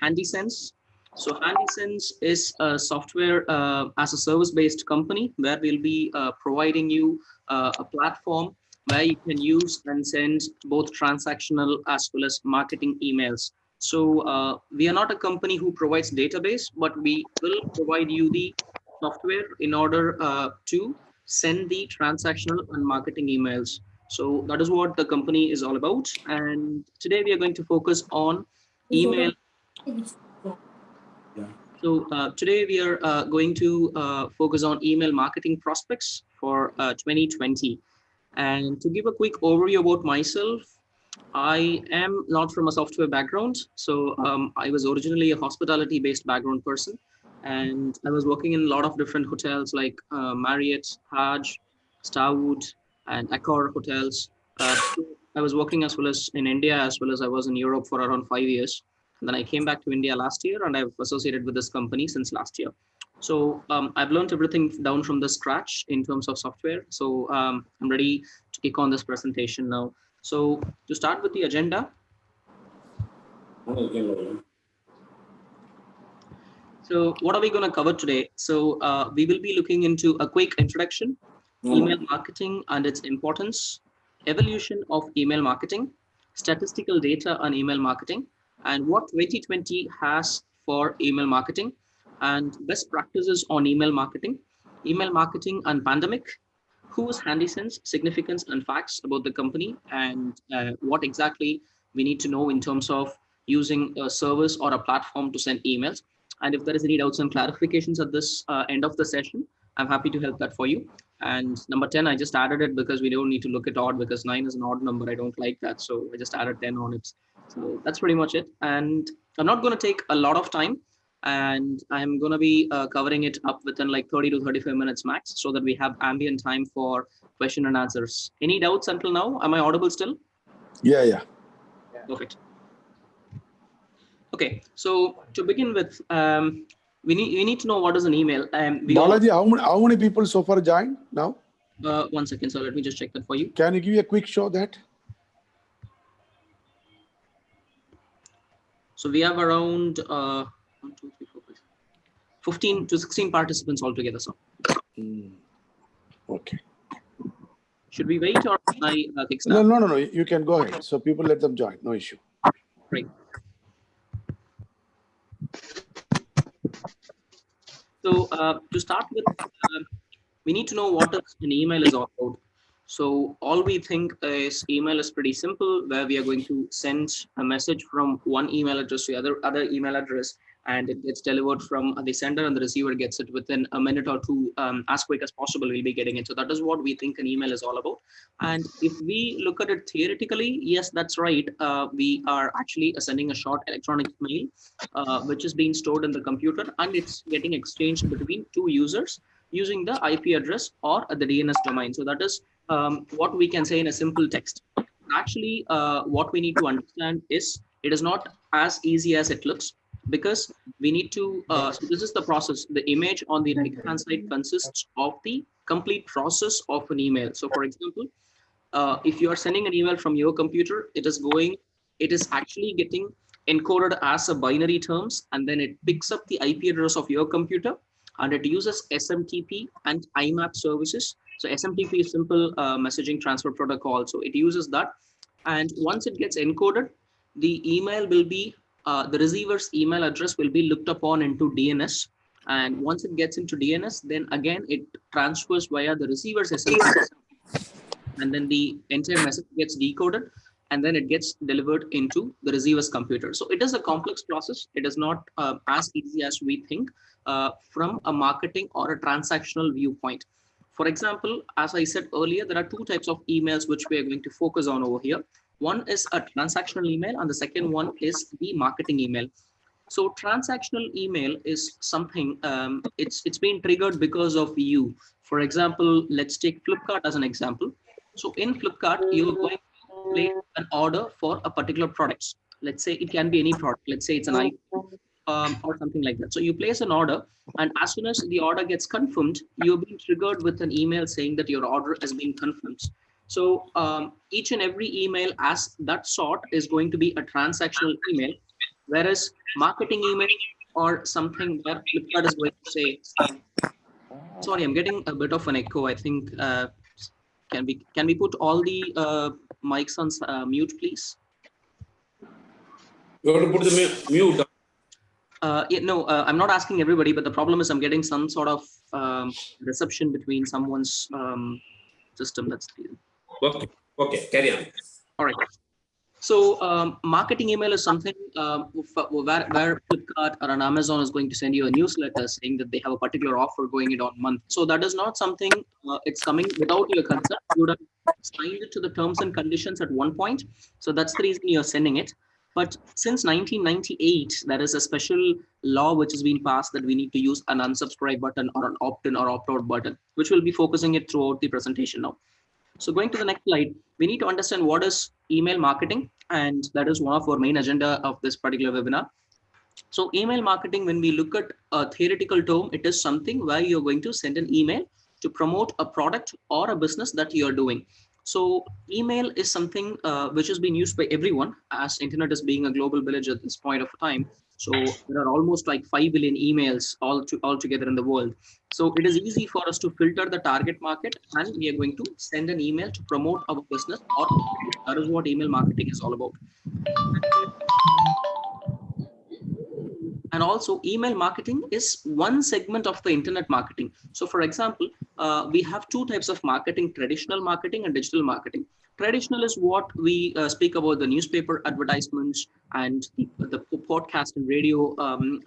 HandySends. So HandySends is a software as a service-based company where we'll be providing you a platform where you can use and send both transactional as well as marketing emails. So we are not a company who provides database, but we will provide you the software in order to send the transactional and marketing emails. So that is what the company is all about. And today we are going to focus on email. So today we are going to focus on email marketing prospects for 2020. And to give a quick overview about myself, I am not from a software background. So I was originally a hospitality-based background person. And I was working in a lot of different hotels like Marriott, Taj, Starwood, and Accor hotels. I was working as well as in India, as well as I was in Europe for around 5 years. And then I came back to India last year, and I've associated with this company since last year. So I've learned everything down from the scratch in terms of software. So I'm ready to kick on this presentation now. So to start with the agenda. So what are we going to cover today? So we will be looking into a quick introduction, email marketing and its importance, evolution of email marketing, statistical data on email marketing, and what 2020 has for email marketing, and best practices on email marketing and pandemic, who's HandySends, significance and facts about the company, and what exactly we need to know in terms of using a service or a platform to send emails. And if there is any doubts and clarifications at this end of the session, I'm happy to help that for you. And number 10, I just added it because we don't need to look at odd, because 9 is an odd number. I don't like that. So I just added 10 on it. So that's pretty much it. And I'm not going to take a lot of time. And I'm going to be covering it up within like 30 to 35 minutes max, so that we have ambient time for question and answers. Any doubts until now? Am I audible still? Yeah. Perfect. Okay, so to begin with, we need to know what is an email. Balaji, how many people so far joined now? 1 second, so let me just check that for you. Can you give me a quick show that? So we have around 1, 2, 3, 4, 5, 15 to 16 participants altogether. So. Okay. Should we wait or can I kickstart? No. You can go ahead. So people let them join. No issue. Right. So to start with, we need to know what an email is all about. So all we think is email is pretty simple, where we are going to send a message from one email address to other email address, and it gets delivered from the sender, and the receiver gets it within a minute or two, as quick as possible. We'll be getting it. So that is what we think an email is all about. And if we look at it theoretically, yes, that's right. We are actually sending a short electronic mail, which is being stored in the computer, and it's getting exchanged between two users using the IP address or the DNS domain. So that is what we can say in a simple text. Actually, what we need to understand is it is not as easy as it looks, because we need to, so this is the process. The image on the right hand side consists of the complete process of an email. So for example, if you are sending an email from your computer, it is actually getting encoded as a binary terms, and then it picks up the IP address of your computer, and it uses SMTP and IMAP services. So SMTP is simple messaging transfer protocol. So it uses that. And once it gets encoded, the email will be, the receiver's email address will be looked upon into DNS. And once it gets into DNS, then again, it transfers via the receiver's SMTP. And then the entire message gets decoded, and then it gets delivered into the receiver's computer. So it is a complex process. It is not as easy as we think from a marketing or a transactional viewpoint. For example, as I said earlier, there are two types of emails which we are going to focus on over here. One is a transactional email, and the second one is the marketing email. So transactional email is something, it's been triggered because of you. For example, let's take Flipkart as an example. So in Flipkart, you're going to place an order for a particular product. Let's say it can be any product. Let's say it's an iPhone or something like that. So you place an order, and as soon as the order gets confirmed, you're being triggered with an email saying that your order has been confirmed. So each and every email as that sort is going to be a transactional email. Whereas marketing email or something where Flipkart is going to say, sorry, I'm getting a bit of an echo. I think can we put all the mics on mute, please? You have to put the mute. Yeah, no, I'm not asking everybody, but the problem is I'm getting some sort of reception between someone's system. That's the reason. Okay. Okay. Carry on. All right. So marketing email is something where Flipkart or an Amazon is going to send you a newsletter saying that they have a particular offer going in on month. So that is not something it's coming without your consent. You would have signed it to the terms and conditions at one point. So that's the reason you're sending it. But since 1998, there is a special law which has been passed that we need to use an unsubscribe button or an opt-in or opt-out button, which will be focusing it throughout the presentation now. So going to the next slide, we need to understand what is email marketing, and that is one of our main agenda of this particular webinar. So email marketing, when we look at a theoretical term, it is something where you're going to send an email to promote a product or a business that you're doing. So email is something which has been used by everyone, as internet is being a global village at this point of time. So there are almost like 5 billion emails all together in the world. So it is easy for us to filter the target market, and we are going to send an email to promote our business or that is what email marketing is all about. And also email marketing is one segment of the internet marketing. So for example, we have two types of marketing: traditional marketing and digital marketing. Traditional is what we speak about, the newspaper advertisements and the podcast and radio,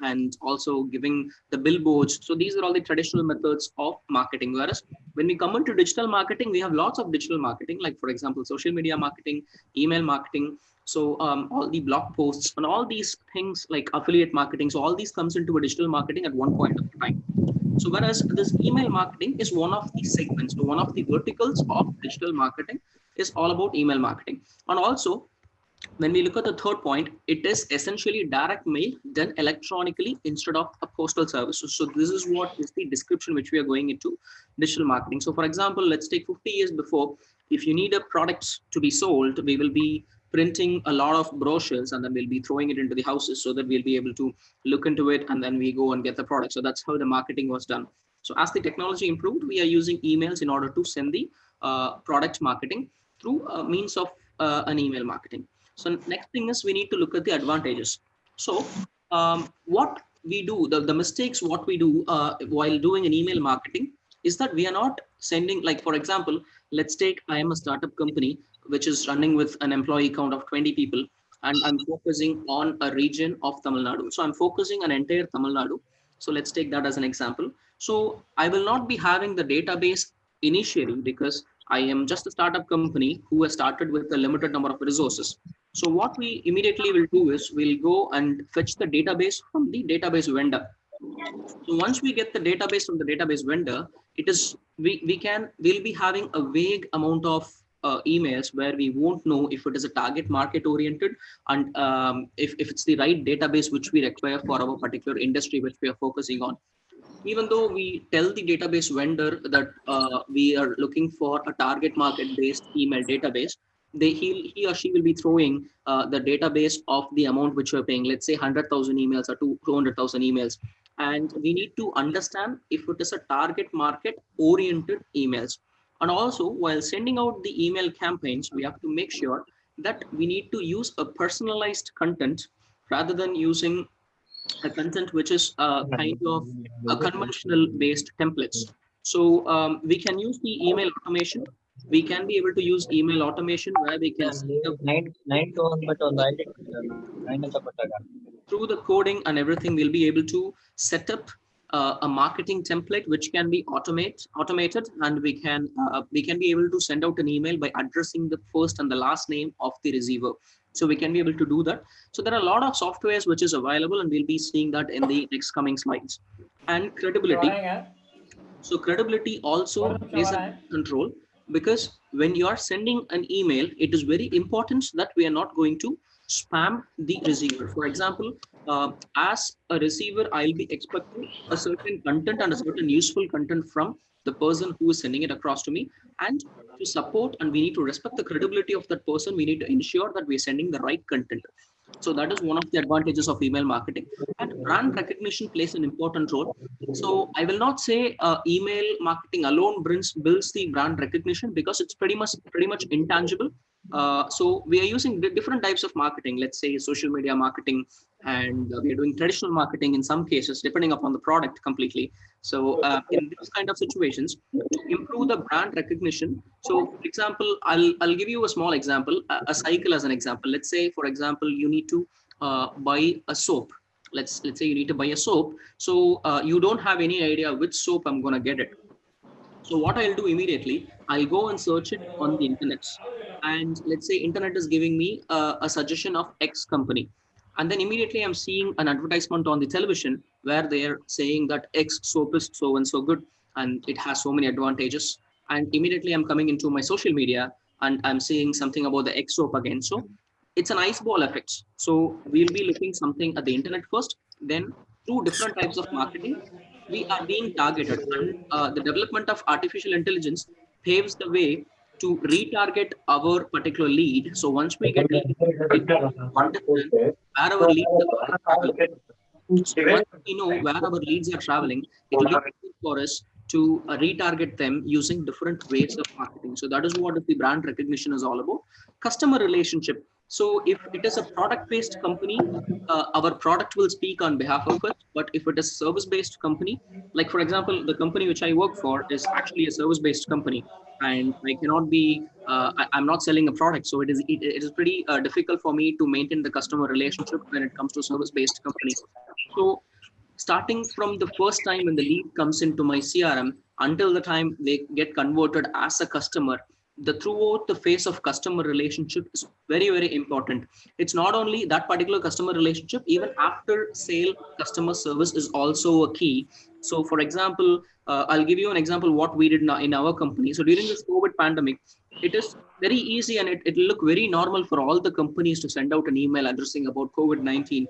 and also giving the billboards. So these are all the traditional methods of marketing. Whereas when we come into digital marketing, we have lots of digital marketing, like for example, social media marketing, email marketing. So all the blog posts and all these things like affiliate marketing. So all these comes into a digital marketing at one point of time. So whereas this email marketing is one of the segments, so one of the verticals of digital marketing is all about email marketing. And also, when we look at the third point, it is essentially direct mail done electronically instead of a postal service. So this is what is the description which we are going into digital marketing. So for example, let's take 50 years before. If you need a product to be sold, we will be printing a lot of brochures and then we'll be throwing it into the houses so that we'll be able to look into it and then we go and get the product. So that's how the marketing was done. So as the technology improved, we are using emails in order to send the product marketing through means of an email marketing. So next thing is we need to look at the advantages. So what we do, the mistakes what we do while doing an email marketing is that we are not sending, like for example, let's take, I am a startup company which is running with an employee count of 20 people, and I'm focusing on a region of Tamil Nadu. So I'm focusing on entire Tamil Nadu. So let's take that as an example. So I will not be having the database initially because I am just a startup company who has started with a limited number of resources. So what we immediately will do is we'll go and fetch the database from the database vendor. So once we get the database from the database vendor, it is we'll be having a vague amount of emails where we won't know if it is a target market oriented and if it's the right database which we require for our particular industry which we are focusing on. Even though we tell the database vendor that we are looking for a target market based email database, he or she will be throwing the database of the amount which we're paying, let's say 100,000 emails or 200,000 emails. And we need to understand if it is a target market oriented emails. And also while sending out the email campaigns, we have to make sure that we need to use a personalized content rather than using a content which is kind of a conventional based templates. So we can use the email automation. We can be able to use email automation where we can through the coding and everything, we'll be able to set up a marketing template which can be automated, and we can be able to send out an email by addressing the first and the last name of the receiver. So we can be able to do that. So there are a lot of softwares which is available, and we'll be seeing that in the next coming slides. And credibility. So credibility also plays a control, because when you are sending an email, it is very important that we are not going to spam the receiver. For example, as a receiver, I'll be expecting a certain content and a certain useful content from the person who is sending it across to me. And to support, and we need to respect the credibility of that person, we need to ensure that we're sending the right content. So that is one of the advantages of email marketing. And brand recognition plays an important role. So I will not say email marketing alone builds the brand recognition, because it's pretty much intangible. So we are using different types of marketing, let's say social media marketing, and we are doing traditional marketing in some cases, depending upon the product completely. So in these kind of situations, to improve the brand recognition. So for example, I'll give you a small example, a cycle as an example. Let's say, for example, you need to buy a soap. Let's say you need to buy a soap. So you don't have any idea which soap I'm going to get it. So what I'll do immediately, I'll go and search it on the internet. And let's say internet is giving me a suggestion of X company. And then immediately I'm seeing an advertisement on the television where they're saying that X soap is so and so good and it has so many advantages. And immediately I'm coming into my social media and I'm seeing something about the X soap again. So it's an ice ball effect. So we'll be looking something at the internet first, then through different types of marketing, we are being targeted. And the development of artificial intelligence paves the way to retarget our particular lead. So once we get a lead, we understand where our leads are traveling. So once we know where our leads are traveling, it will be easy for us to retarget them using different ways of marketing. So that is what the brand recognition is all about. Customer relationship. So if it is a product-based company, our product will speak on behalf of us. But if it is a service-based company, like for example, the company which I work for is actually a service-based company, and I cannot be, I'm not selling a product. So it is pretty difficult for me to maintain the customer relationship when it comes to service-based company. So starting from the first time when the lead comes into my CRM until the time they get converted as a customer, the throughout the phase of customer relationship is very, very important. It's not only that particular customer relationship, even after sale customer service is also a key. So for example, I'll give you an example what we did in our company. So during this COVID pandemic, it is very easy and it'll look very normal for all the companies to send out an email addressing about COVID-19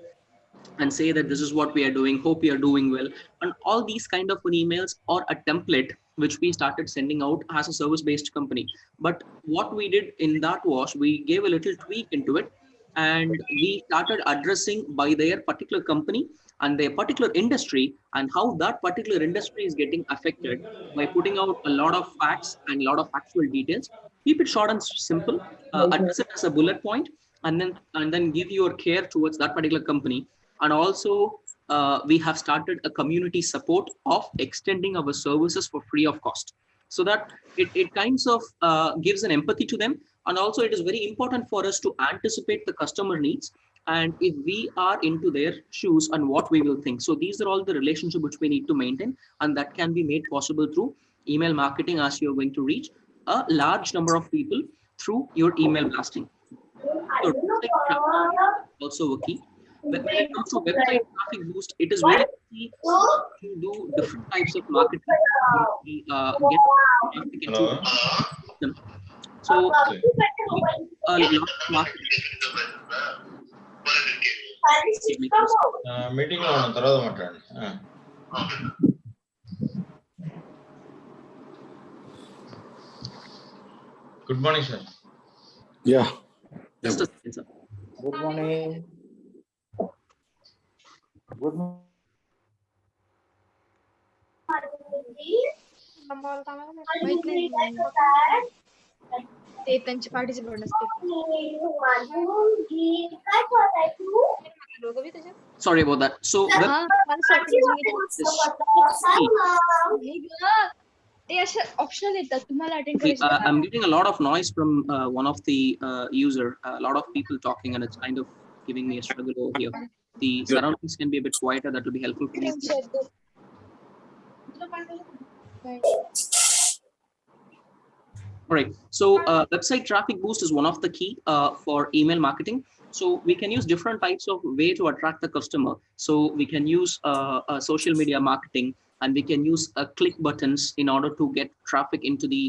and say that this is what we are doing, hope you are doing well. And all these kind of emails or a template which we started sending out as a service-based company. But what we did in that was we gave a little tweak into it, and we started addressing by their particular company and their particular industry and how that particular industry is getting affected by putting out a lot of facts and a lot of actual details. Keep it short and simple, address it as a bullet point, and then give your care towards that particular company. And also we have started a community support of extending our services for free of cost, so that it kinds of gives an empathy to them. And also it is very important for us to anticipate the customer needs, and if we are into their shoes and what we will think. So these are all the relationship which we need to maintain, and that can be made possible through email marketing, as you're going to reach a large number of people through your email blasting. So also a key. When it comes to website traffic boost, it is very easy to do different types of marketing. We get traffic into them. So we a lot of marketing. Meeting లో ఉన్న తర్వాత మాట్లాడండి. Good morning sir. Yeah. Just a second, sir. Good morning. Good morning. Sorry about that. So I'm getting a lot of noise from one of the user, a lot of people talking, and it's kind of giving me a struggle over here. The surroundings can be a bit quieter. That will be helpful for me. All right. So website traffic boost is one of the key for email marketing. So we can use different types of way to attract the customer. So we can use social media marketing, and we can use click buttons in order to get traffic into the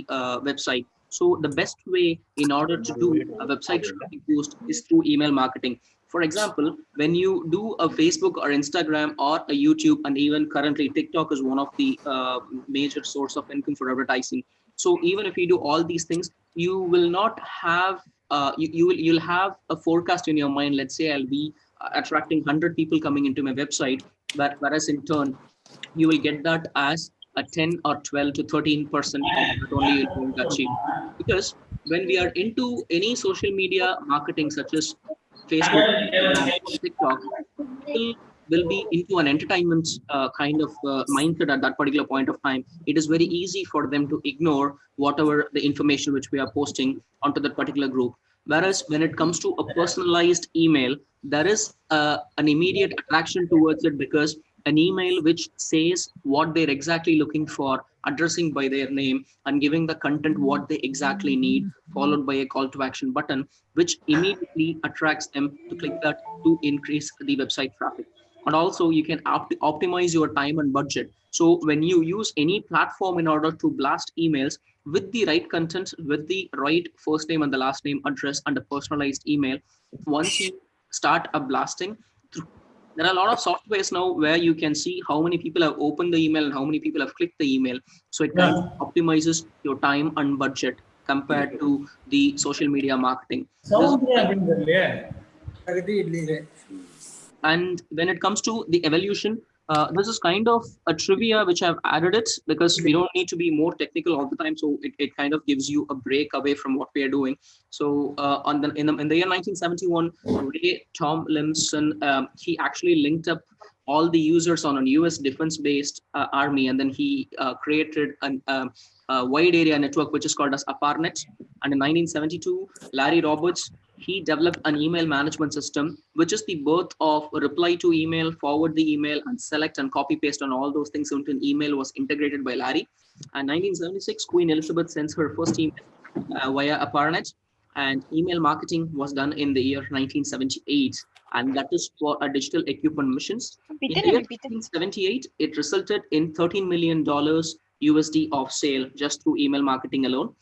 website. So the best way in order to do a website traffic boost is through email marketing. For example, when you do a Facebook or Instagram or a YouTube, and even currently TikTok is one of the major source of income for advertising. So even if you do all these things, you will not have you'll have a forecast in your mind. Let's say I'll be attracting 100 people coming into my website, whereas in turn you will get that as a 10 or 12 to 13% of that only you're going to achieve. Because when we are into any social media marketing such as Facebook, Instagram, or TikTok, people will be into an entertainment kind of mindset at that particular point of time. It is very easy for them to ignore whatever the information which we are posting onto that particular group. Whereas when it comes to a personalized email, there is an immediate attraction towards it, because an email which says what they're exactly looking for, addressing by their name and giving the content what they exactly need, followed by a call to action button, which immediately attracts them to click that to increase the website traffic. And also you can optimize your time and budget. So when you use any platform in order to blast emails with the right content, with the right first name and the last name address and a personalized email, once you start a blasting, there are a lot of softwares now where you can see how many people have opened the email and how many people have clicked the email. So it kind of optimizes your time and budget compared to the social media marketing. And when it comes to the evolution, this is kind of a trivia which I've added it because we don't need to be more technical all the time. So it kind of gives you a break away from what we are doing. So in the year 1971, Ray Tomlinson, he actually linked up all the users on a US defense-based army, and then he created a wide area network which is called as APARNet. And in 1972, Larry Roberts, he developed an email management system, which is the birth of reply to email, forward the email, and select and copy paste on all those things into an email was integrated by Larry. And 1976, Queen Elizabeth sends her first email via APARNet, and email marketing was done in the year 1978, and that is for a digital equipment missions. In the year 1978, it resulted in $13 million USD of sale just through email marketing alone.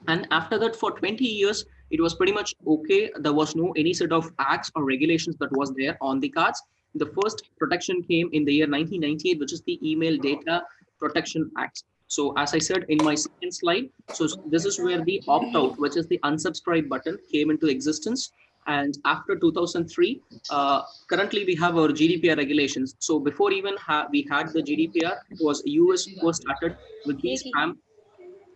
And after that, for 20 years, it was pretty much okay. There was no any sort of acts or regulations that was there on the cards. The first protection came in the year 1998, which is the Email Data Protection Act. So as I said in my second slide, so this is where the opt-out, which is the unsubscribe button, came into existence. And after 2003, currently we have our GDPR regulations. So before even we had the GDPR, it was US first started with the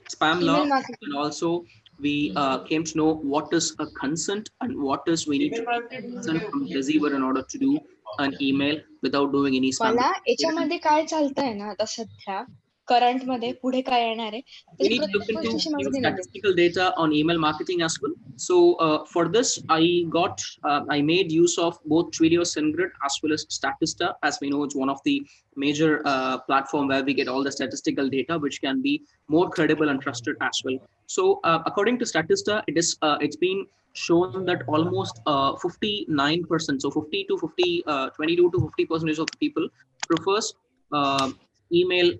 spam law, and also we came to know what is a consent and what is we need to consent from the receiver in order to do an email without doing any spam. मला याच्यामध्ये काय चालतंय ना आता सध्या current मध्ये पुढे काय येणार आहे we need to look into statistical data on email marketing as well. So for this, I made use of both Twilio, SendGrid as well as Statista. As we know, it's one of the major platform where we get all the statistical data, which can be more credible and trusted as well. So according to Statista, it's been shown that almost 59%, so 50 to 50, 22 to 50% of the people prefers email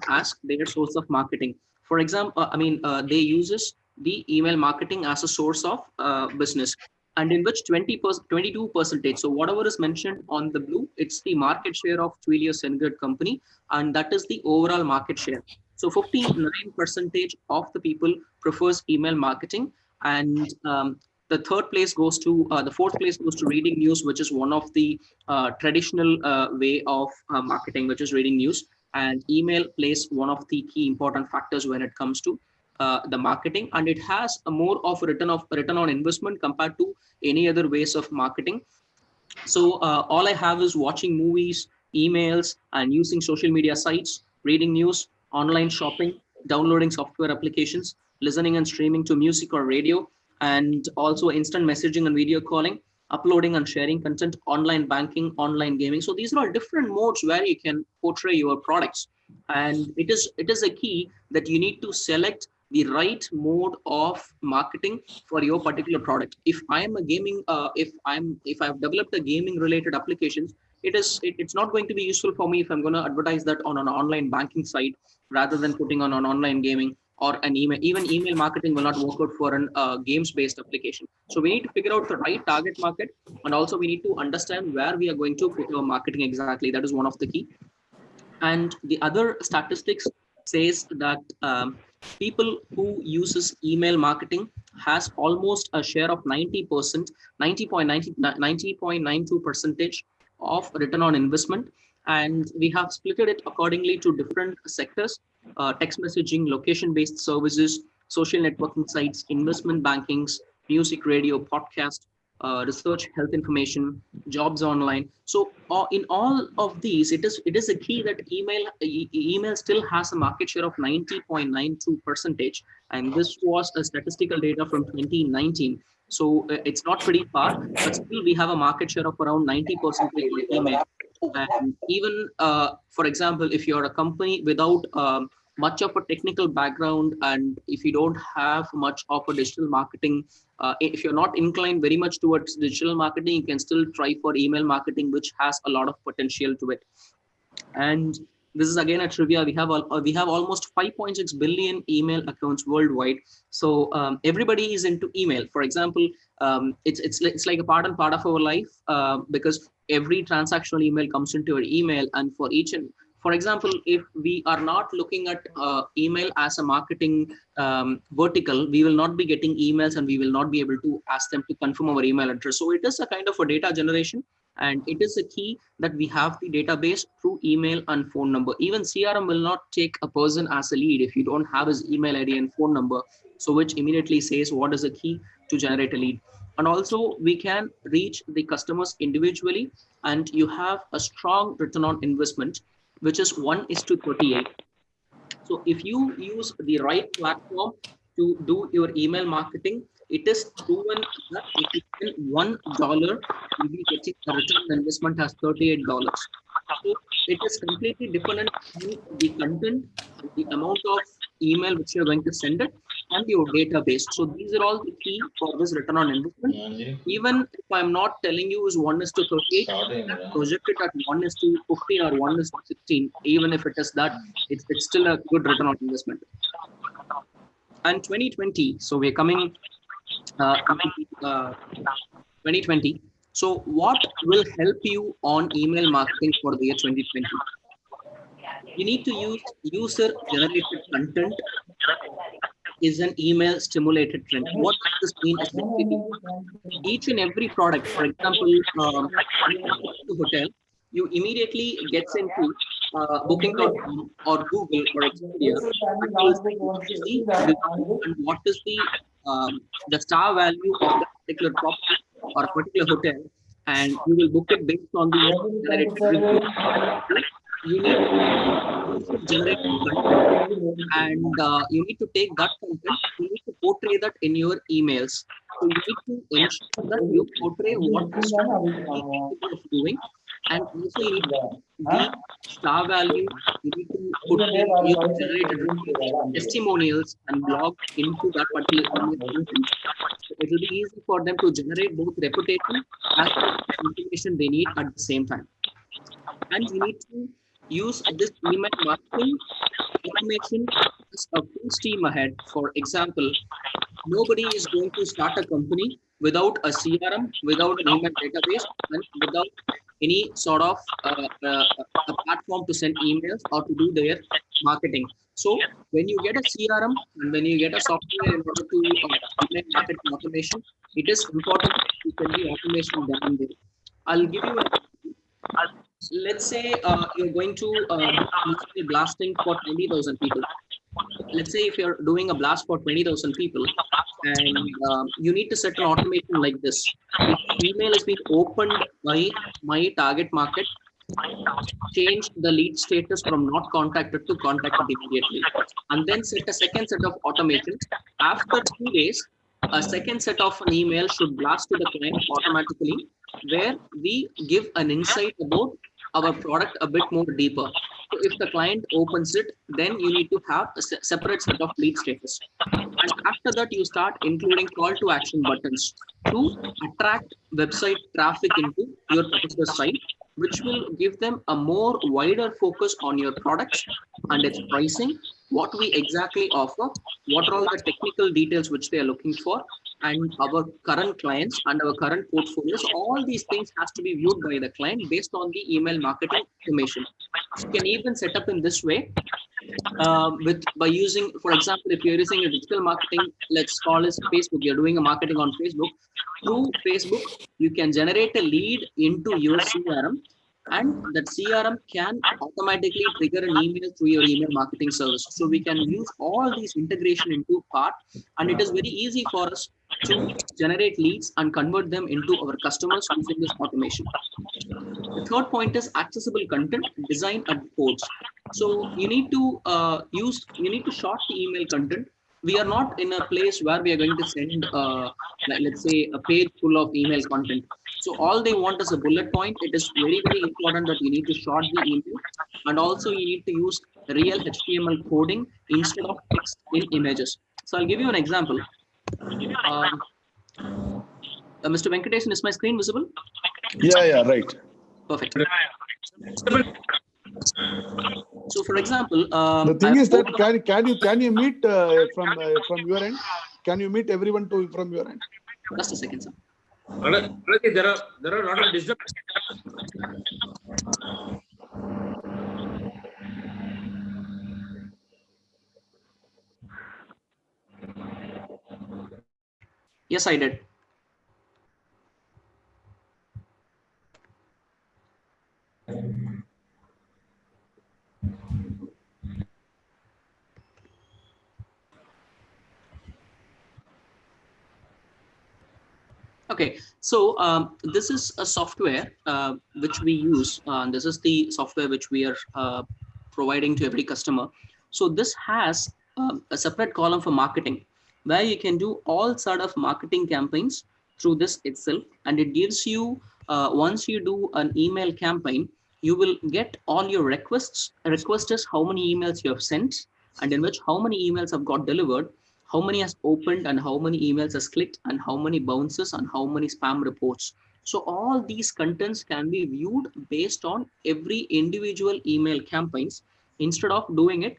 as their source of marketing. For example, they uses the email marketing as a source of business, and in which 22%. So whatever is mentioned on the blue, it's the market share of Twilio SendGrid company, and that is the overall market share. So 59% of the people prefers email marketing, and the fourth place goes to reading news, which is one of the traditional way of marketing, which is reading news. And email plays one of the key important factors when it comes to the marketing, and it has a more of a return on investment compared to any other ways of marketing. So all I have is watching movies, emails, and using social media sites, reading news, online shopping, downloading software applications, listening and streaming to music or radio, and also instant messaging and video calling, uploading and sharing content, online banking, online gaming. So these are all different modes where you can portray your products. And it is a key that you need to select the right mode of marketing for your particular product. If I am a gaming, if I've developed a gaming related applications, it's not going to be useful for me if I'm going to advertise that on an online banking site rather than putting on an online gaming or an email. Even email marketing will not work out for an games based application. So we need to figure out the right target market, and also we need to understand where we are going to put our marketing exactly. That is one of the key. And the other statistics says that people who uses email marketing has almost a share of 90%, 90.92 percentage of return on investment. And we have split it accordingly to different sectors: text messaging, location-based services, social networking sites, investment bankings, music, radio, podcast, research, health information, jobs online. So in all of these, it is a key that email still has a market share of 90.92 percentage, and this was a statistical data from 2019. So it's not pretty far, but still we have a market share of around 90% on email. And even, for example, if you're a company without much of a technical background, and if you don't have much of a digital marketing, if you're not inclined very much towards digital marketing, you can still try for email marketing, which has a lot of potential to it. And this is again a trivia. We have almost 5.6 billion email accounts worldwide. So everybody is into email. For example, it's like a part and part of our life, because every transactional email comes into your email, and for example, if we are not looking at email as a marketing vertical, we will not be getting emails, and we will not be able to ask them to confirm our email address. So it is a kind of a data generation, and it is a key that we have the database through email and phone number. Even CRM will not take a person as a lead if you don't have his email ID and phone number, so which immediately says what is the key to generate a lead. And also we can reach the customers individually, and you have a strong return on investment, which is 1:38. So if you use the right platform to do your email marketing, it is proven that if you spend $1, you'll be getting a return on investment as $38. So it is completely dependent on the content, the amount of email which you're going to send it, and your database. So these are all the key for this return on investment. Even if I'm not telling you is 1:38, project it at 1:15 or 1:16. Even if it is that, it's still a good return on investment. And 2020, so we're coming 2020. So what will help you on email marketing for the year 2020? You need to use user-generated content is an email stimulated trend. What does this mean? Each and every product, for example, the hotel, you immediately gets into booking.com or Google or Expedia, and what is the star value of the particular property or a particular hotel, and you will book it based on the generated review. You need to generate content, and you need to take that content, you need to portray that in your emails. So you need to ensure that you portray what restaurant is capable of doing, and also you need to the star value, you need to put in your generated testimonials and blog into that particular content. So it will be easy for them to generate both reputation as well as information they need at the same time. And you need to use this email marketing automation as a full steam ahead. For example, nobody is going to start a company without a CRM, without an email database, and without any sort of a platform to send emails or to do their marketing. So when you get a CRM and when you get a software in order to email marketing automation, it is important to send the automation done there. I'll give you let's say you're going to be blasting for 20,000 people. Let's say if you're doing a blast for 20,000 people, and you need to set an automation like this. If email is being opened by my target market, change the lead status from not contacted to contacted immediately, and then set a second set of automation. After 2 days, a second set of an email should blast to the client automatically, where we give an insight about our product a bit more deeper. So if the client opens it, then you need to have a separate set of lead status. And after that, you start including call to action buttons to attract website traffic into your particular site, which will give them a more wider focus on your products and its pricing, what we exactly offer, what are all the technical details which they are looking for, and our current clients and our current portfolios. All these things has to be viewed by the client based on the email marketing automation. You can even set up in this way. with by using, for example, if you're using a digital marketing, let's call it Facebook, you're doing a marketing on Facebook. Through Facebook, you can generate a lead into your CRM, and that CRM can automatically trigger an email through your email marketing service. So we can use all these integration into part, and it is very easy for us to generate leads and convert them into our customers using this automation. The third point is accessible content, design and codes. So you need to short the email content. We are not in a place where we are going to send, let's say, a page full of email content. So all they want is a bullet point. It is very, very important that you need to short the email. And also you need to use real HTML coding instead of text in images. So I'll give you an example. Um, Mr. Venkatesan, is my screen visible? Yeah, right. Perfect. So, for example, The thing is that can you meet from your end? Can you meet everyone from your end? Just a second, sir. Balaji, there are a lot of disturbance. Yes, I did. Okay, so this is a software which we use. This is the software which we are providing to every customer. So this has a separate column for marketing, where you can do all sort of marketing campaigns through this itself, and it gives you once you do an email campaign, you will get all your requests. A request is how many emails you have sent, and in which how many emails have got delivered, how many has opened and how many emails has clicked and how many bounces and how many spam reports. So all these contents can be viewed based on every individual email campaigns. Instead of doing it,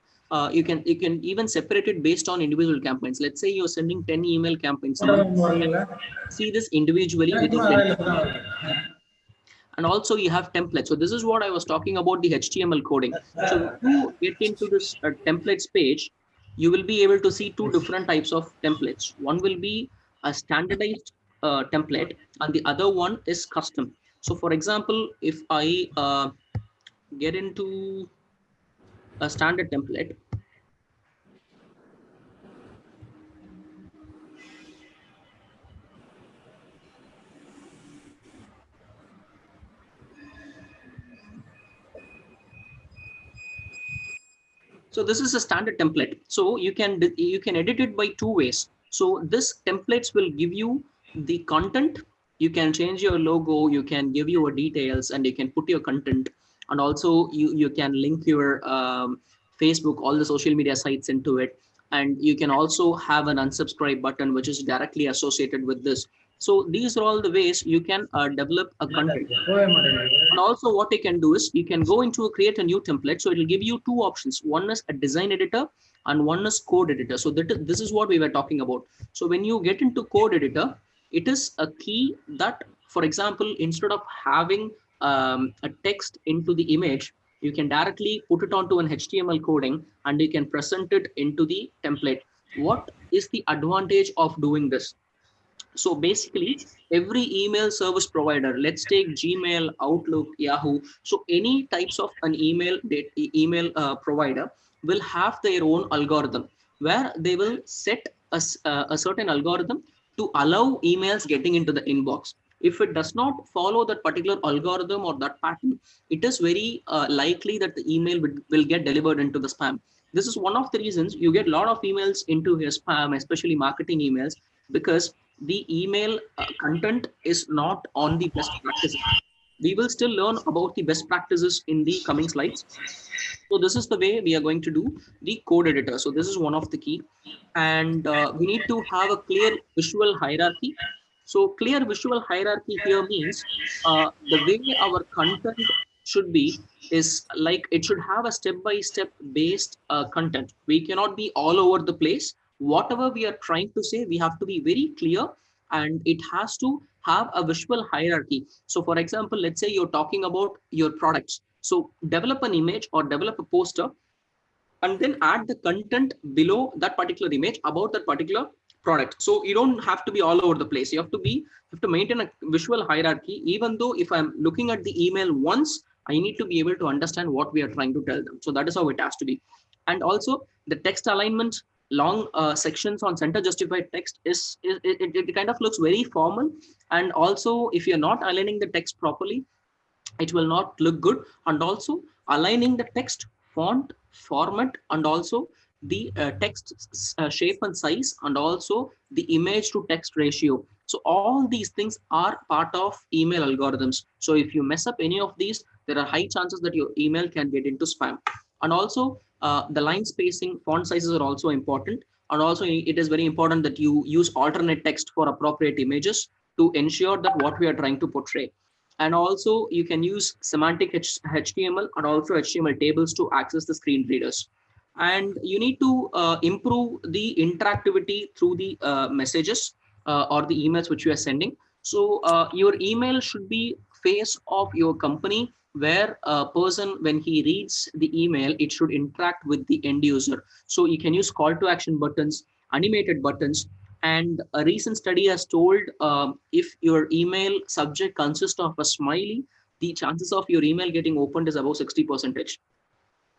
you can even separate it based on individual campaigns. Let's say you're sending 10 email campaigns now. See this individually within 10. And also you have templates. So this is what I was talking about, the HTML coding. So if you get into this templates page, you will be able to see two different types of templates. One will be a standardized template and the other one is custom. So for example, if I get into a standard template, so this is a standard template. So you can edit it by two ways. So this templates will give you the content. You can change your logo, you can give your details, and you can put your content. And also you can link your Facebook, all the social media sites into it. And you can also have an unsubscribe button, which is directly associated with this. So these are all the ways you can develop a content. And also what you can do is you can go into create a new template. So it will give you two options. One is a design editor and one is code editor. So this is what we were talking about. So when you get into code editor, it is a key that, for example, instead of having a text into the image, you can directly put it onto an HTML coding and you can present it into the template. What is the advantage of doing this? So basically, every email service provider, let's take Gmail, Outlook, Yahoo. So any types of an email provider will have their own algorithm where they will set a certain algorithm to allow emails getting into the inbox. If it does not follow that particular algorithm or that pattern, it is very likely that the email will get delivered into the spam. This is one of the reasons you get a lot of emails into your spam, especially marketing emails, because the email content is not on the best practices. We will still learn about the best practices in the coming slides. So this is the way we are going to do the code editor. So this is one of the key. And we need to have a clear visual hierarchy. So clear visual hierarchy here means the way our content should be is like it should have a step-by-step based content. We cannot be all over the place. Whatever we are trying to say, we have to be very clear and it has to have a visual hierarchy. So for example, let's say you're talking about your products. So develop an image or develop a poster and then add the content below that particular image about that particular product. So you don't have to be all over the place. You have to maintain a visual hierarchy. Even though if I'm looking at the email once, I need to be able to understand what we are trying to tell them. So that is how it has to be. And also the text alignment, long sections on center justified text it kind of looks very formal. And also if you're not aligning the text properly, it will not look good. And also aligning the text font format, and also the text shape and size, and also the image to text ratio. So all these things are part of email algorithms. So if you mess up any of these, there are high chances that your email can get into spam. And also the line spacing, font sizes are also important. And also it is very important that you use alternate text for appropriate images to ensure that what we are trying to portray. And also you can use semantic HTML and also HTML tables to access the screen readers. And you need to improve the interactivity through the messages or the emails which you are sending. So your email should be face of your company, where a person, when he reads the email, it should interact with the end user. So you can use call to action buttons, animated buttons. And a recent study has told if your email subject consists of a smiley, the chances of your email getting opened is above 60%.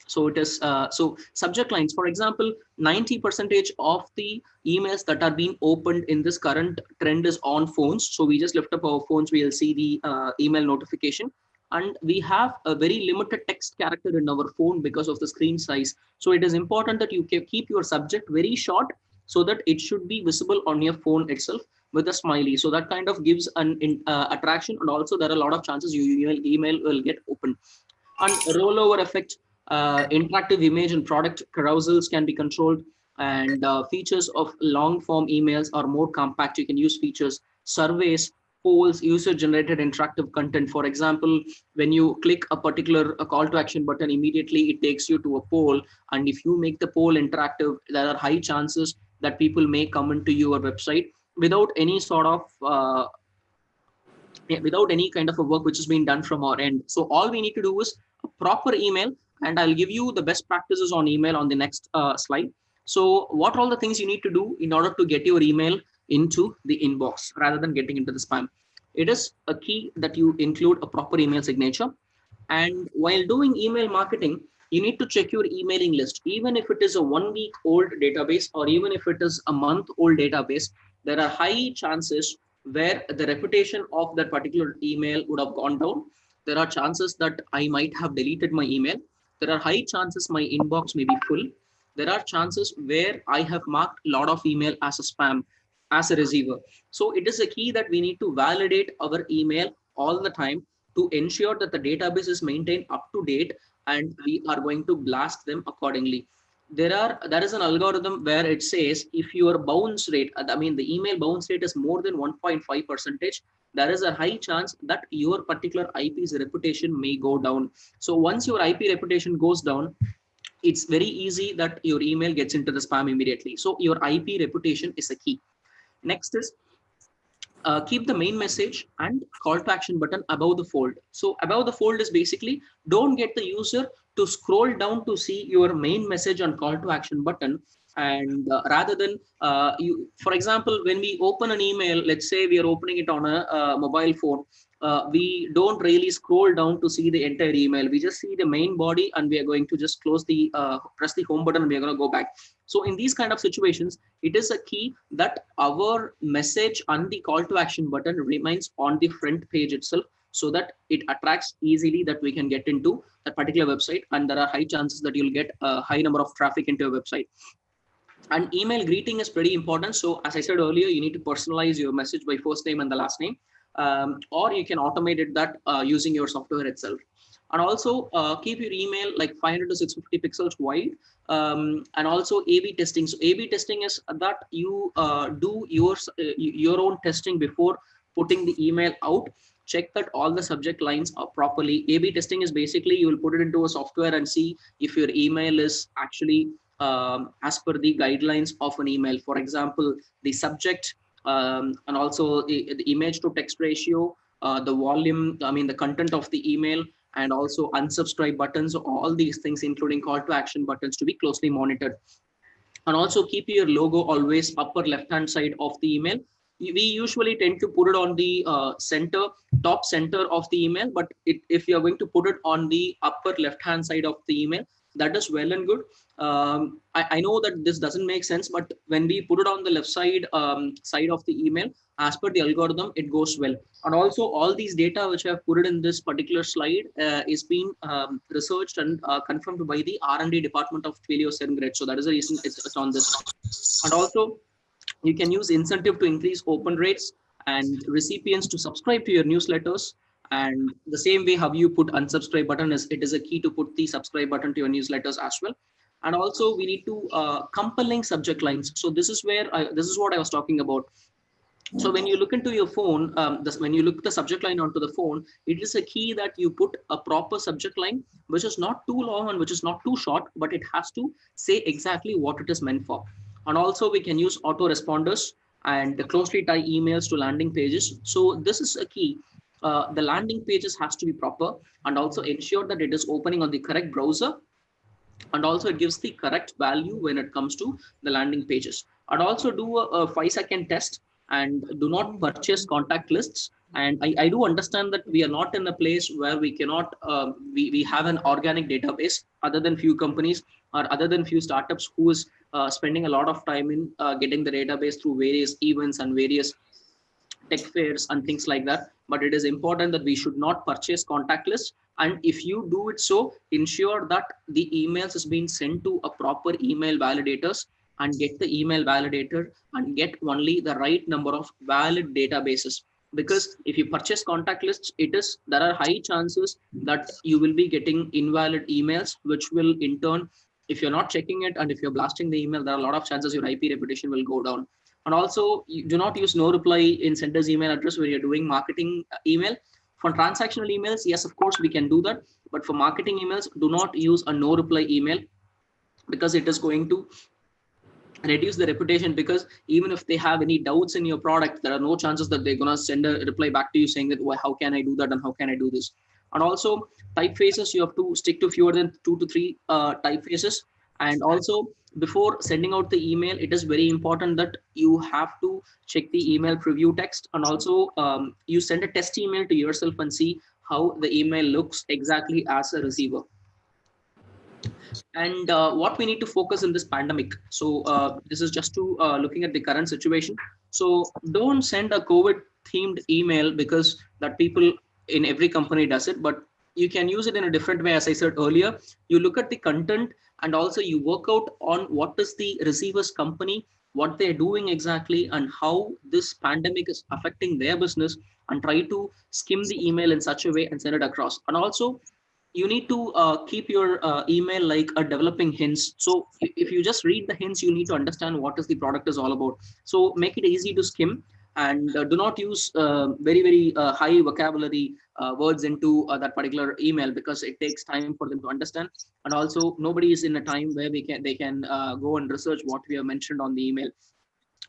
So it is so subject lines, for example, 90% of the emails that are being opened in this current trend is on phones. So we just lift up our phones, we'll see the email notification. And we have a very limited text character in our phone because of the screen size. So it is important that you keep your subject very short, so that it should be visible on your phone itself with a smiley. So that kind of gives an attraction. And also there are a lot of chances your email will get open. And rollover effect, interactive image and product carousels can be controlled. And features of long form emails are more compact. You can use features, surveys, polls, user generated interactive content. For example, when you click a particular call to action button, immediately it takes you to a poll. And if you make the poll interactive, there are high chances that people may come into your website without any sort of without any kind of a work which is being done from our end. So all we need to do is a proper email. And I'll give you the best practices on email on the next slide. So what are all the things you need to do in order to get your email into the inbox rather than getting into the spam? It is a key that you include a proper email signature. And while doing email marketing, you need to check your emailing list. Even if it is a 1 week old database, or even if it is a month old database, there are high chances where the reputation of that particular email would have gone down. There are chances that I might have deleted my email. There are high chances my inbox may be full. There are chances where I have marked a lot of email as a spam, as a receiver. So it is a key that we need to validate our email all the time to ensure that the database is maintained up to date, and we are going to blast them accordingly. There is an algorithm where it says if your bounce rate, I mean the email bounce rate is more than 1.5%, there is a high chance that your particular IP's reputation may go down. So once your IP reputation goes down, it's very easy that your email gets into the spam immediately. So your IP reputation is a key. Next is keep the main message and call to action button above the fold. So above the fold is basically don't get the user to scroll down to see your main message and call to action button. And rather than you, for example, when we open an email, let's say we are opening it on a mobile phone, we don't really scroll down to see the entire email. We just see the main body and we are going to just close the press the home button and we are going to go back. So in these kind of situations, it is a key that our message and the call to action button remains on the front page itself, so that it attracts easily that we can get into that particular website. And there are high chances that you'll get a high number of traffic into your website. And email greeting is pretty important. So as I said earlier, you need to personalize your message by first name and the last name, or you can automate it that using your software itself. And also keep your email like 500 to 650 pixels wide. And also A/B testing. So A/B testing is that you do your own testing before putting the email out. Check that all the subject lines are properly. A/B testing is basically you will put it into a software and see if your email is actually as per the guidelines of an email. For example, the subject and also the image to text ratio, the volume, I mean the content of the email, and also unsubscribe buttons, all these things, including call to action buttons, to be closely monitored. And also keep your logo always upper left hand side of the email. We usually tend to put it on the top center of the email, but if you're going to put it on the upper left hand side of the email, that is well and good. I know that this doesn't make sense, but when we put it on the left side side of the email, as per the algorithm, it goes well. And also all these data which I have put it in this particular slide is being researched and confirmed by the R&D department of Twilio 7 Grade. So that is the reason it's on this. And also you can use incentive to increase open rates and recipients to subscribe to your newsletters. And the same way how you put unsubscribe button is, it is a key to put the subscribe button to your newsletters as well. And also we need to compelling subject lines. So this is where this is what I was talking about. So when you look into your phone, when you look the subject line onto the phone, it is a key that you put a proper subject line, which is not too long and which is not too short, but it has to say exactly what it is meant for. And also we can use autoresponders and closely tie emails to landing pages. So this is a key. The landing pages has to be proper, and also ensure that it is opening on the correct browser, and also it gives the correct value when it comes to the landing pages. And also do a 5-second test, and do not purchase contact lists. And I do understand that we are not in a place where we cannot we have an organic database, other than few companies or other than few startups who is spending a lot of time in getting the database through various events and various tech fairs and things like that. But it is important that we should not purchase contact lists. And if you do it, so ensure that the emails is being sent to a proper email validators, and get the email validator and get only the right number of valid databases. Because if you purchase contact lists, there are high chances that you will be getting invalid emails, which will in turn, if you're not checking it and if you're blasting the email, there are a lot of chances your IP reputation will go down. And also you do not use no reply in sender's email address when you're doing marketing email. For transactional emails, yes, of course we can do that, but for marketing emails, do not use a no reply email, because it is going to reduce the reputation. Because even if they have any doubts in your product, there are no chances that they're going to send a reply back to you saying that, well, how can I do that and how can I do this. And also typefaces, you have to stick to fewer than 2 to 3 typefaces. And also before sending out the email, it is very important that you have to check the email preview text. And also you send a test email to yourself and see how the email looks exactly as a receiver. And what we need to focus in this pandemic. So this is just to looking at the current situation. So don't send a COVID themed email, because that people in every company does it, but you can use it in a different way. As I said earlier, you look at the content, and also you work out on what is the receiver's company, what they're doing exactly, and how this pandemic is affecting their business, and try to skim the email in such a way and send it across. And also you need to keep your email like a developing hints. So if you just read the hints, you need to understand what is the product is all about. So make it easy to skim, and do not use very high vocabulary words into that particular email, because it takes time for them to understand. And also nobody is in a time where they can go and research what we have mentioned on the email.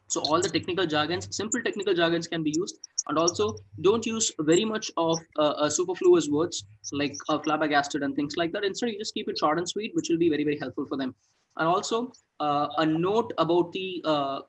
So all the technical jargons, simple technical jargons can be used. And also don't use very much of superfluous words like flabbergasted and things like that. Instead, you just keep it short and sweet, which will be very helpful for them. And also a note about the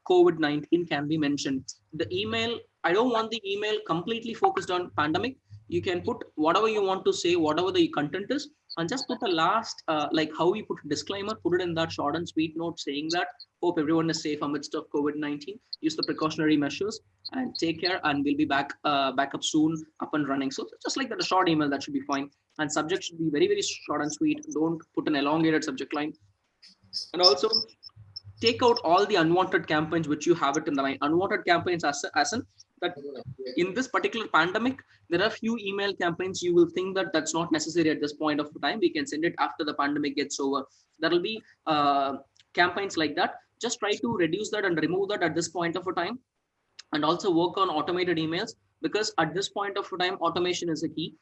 COVID-19 can be mentioned. The email, I don't want the email completely focused on pandemic. You can put whatever you want to say, whatever the content is, and just put the last, like how we put a disclaimer, put it in that short and sweet note saying that hope everyone is safe amidst of COVID-19. Use the precautionary measures and take care, and we'll be back up soon, up and running. So just like that, a short email, that should be fine. And subject should be very short and sweet. Don't put an elongated subject line. And also take out all the unwanted campaigns which you have it in the line. Unwanted campaigns as in that in this particular pandemic, there are few email campaigns you will think that that's not necessary at this point of time. We can send it after the pandemic gets over. There will be campaigns like that. Just try to reduce that and remove that at this point of a time. And also work on automated emails, because at this point of time, automation is a key.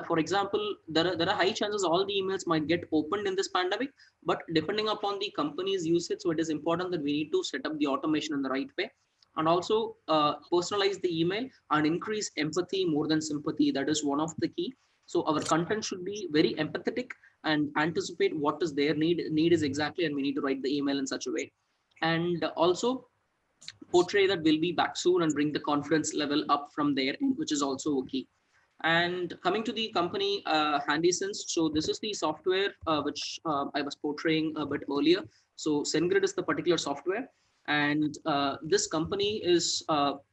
For example, there are high chances all the emails might get opened in this pandemic, but depending upon the company's usage, so it is important that we need to set up the automation in the right way. And also personalize the email and increase empathy more than sympathy. That is one of the key. So our content should be very empathetic and anticipate what is their need is exactly, and we need to write the email in such a way. And also portray that we'll be back soon and bring the confidence level up from there, which is also key. And coming to the company, HandySends. So this is the software which I was portraying a bit earlier. So SendGrid is the particular software, and this company is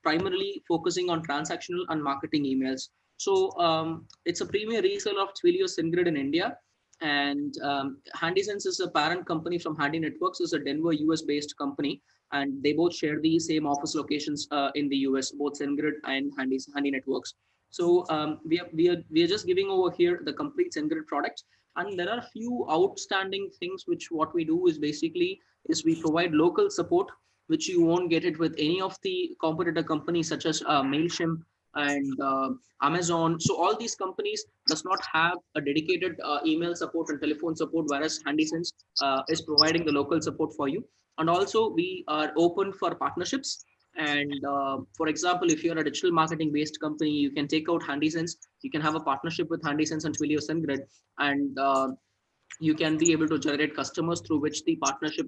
primarily focusing on transactional and marketing emails. So it's a premier reseller of Twilio SendGrid in India, and HandySends is a parent company from Handy Networks. Is a Denver, US based company, and they both share the same office locations in the US, both SendGrid and Handy Networks. So we are just giving over here the complete SendGrid product, and there are a few outstanding things which what we do is basically is we provide local support, which you won't get it with any of the competitor companies such as Mailchimp and Amazon. So all these companies does not have a dedicated email support and telephone support, whereas HandySends is providing the local support for you. And also we are open for partnerships. And for example, if you're a digital marketing based company, you can take out HandySends. You can have a partnership with HandySends and Twilio SendGrid, and you can be able to generate customers through which the partnership